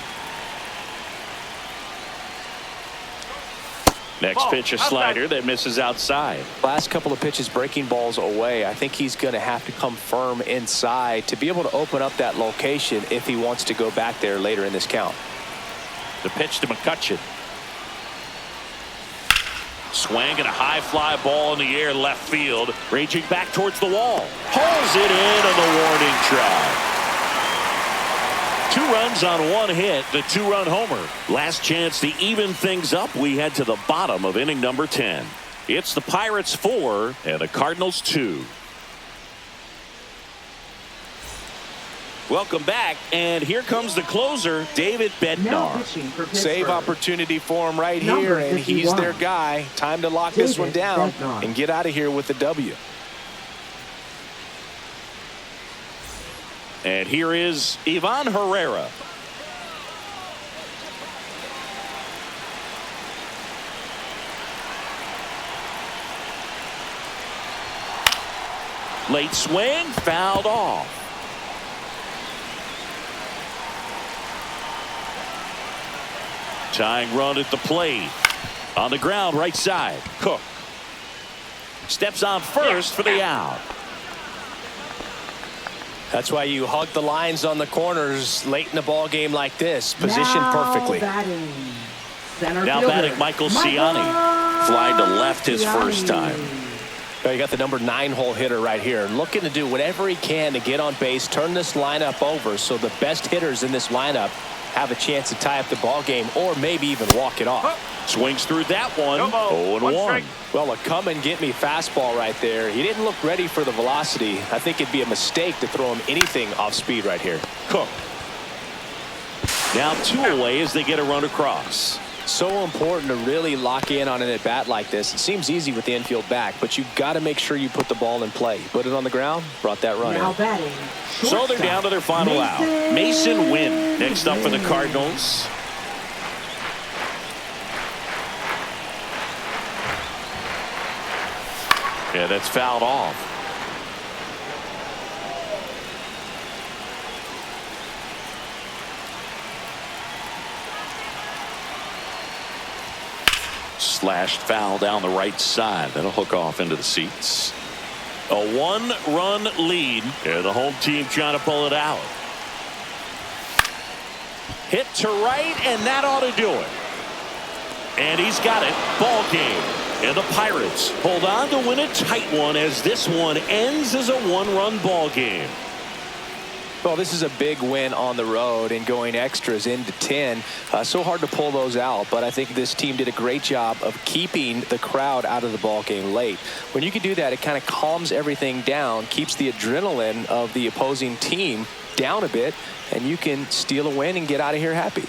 Next pitch, a slider that misses outside. Last couple of pitches breaking balls away. I think he's going to have to come firm inside to be able to open up that location if he wants to go back there later in this count. The pitch to McCutcheon. Swing and a high fly ball in the air left field. Raging back towards the wall. Hauls it in on the warning track. 2 runs on 1 hit, the 2-run homer. Last chance to even things up. We head to the bottom of inning number 10. It's the Pirates 4 and the Cardinals 2. Welcome back, and here comes the closer, David Bednar. Save opportunity for him right here, and he's their guy. Time to lock this one down and get out of here with the W. And here is Ivan Herrera. Late swing, fouled off. Tying run at the plate. On the ground, right side. Cook steps on first for the out. That's why you hug the lines on the corners late in the ball game like this. Positioned perfectly. Now batting Michael Ciani. Fly to left his first time. You got the number 9 hole hitter right here, looking to do whatever he can to get on base, turn this lineup over so the best hitters in this lineup have a chance to tie up the ball game or maybe even walk it off. Swings through that one. 0-1. Well, a come and get me fastball right there. He didn't look ready for the velocity. I think it'd be a mistake to throw him anything off speed right here. Cook. Now 2 away as they get a run across. So important to really lock in on an at bat like this. It seems easy with the infield back, but you've got to make sure you put the ball in play. Put it on the ground, brought that run in. So they're down to their final out. Mason Wynn next up for the Cardinals. Yeah, that's fouled off. Slashed foul down the right side. That'll hook off into the seats. A 1-run lead. Yeah, the home team trying to pull it out. Hit to right, and that ought to do it. And he's got it. Ball game. And the Pirates hold on to win a tight one as this one ends as a 1-run ball game. Well, this is a big win on the road and going extras into 10. So hard to pull those out, but I think this team did a great job of keeping the crowd out of the ball game late. When you can do that, it kind of calms everything down, keeps the adrenaline of the opposing team down a bit, and you can steal a win and get out of here happy.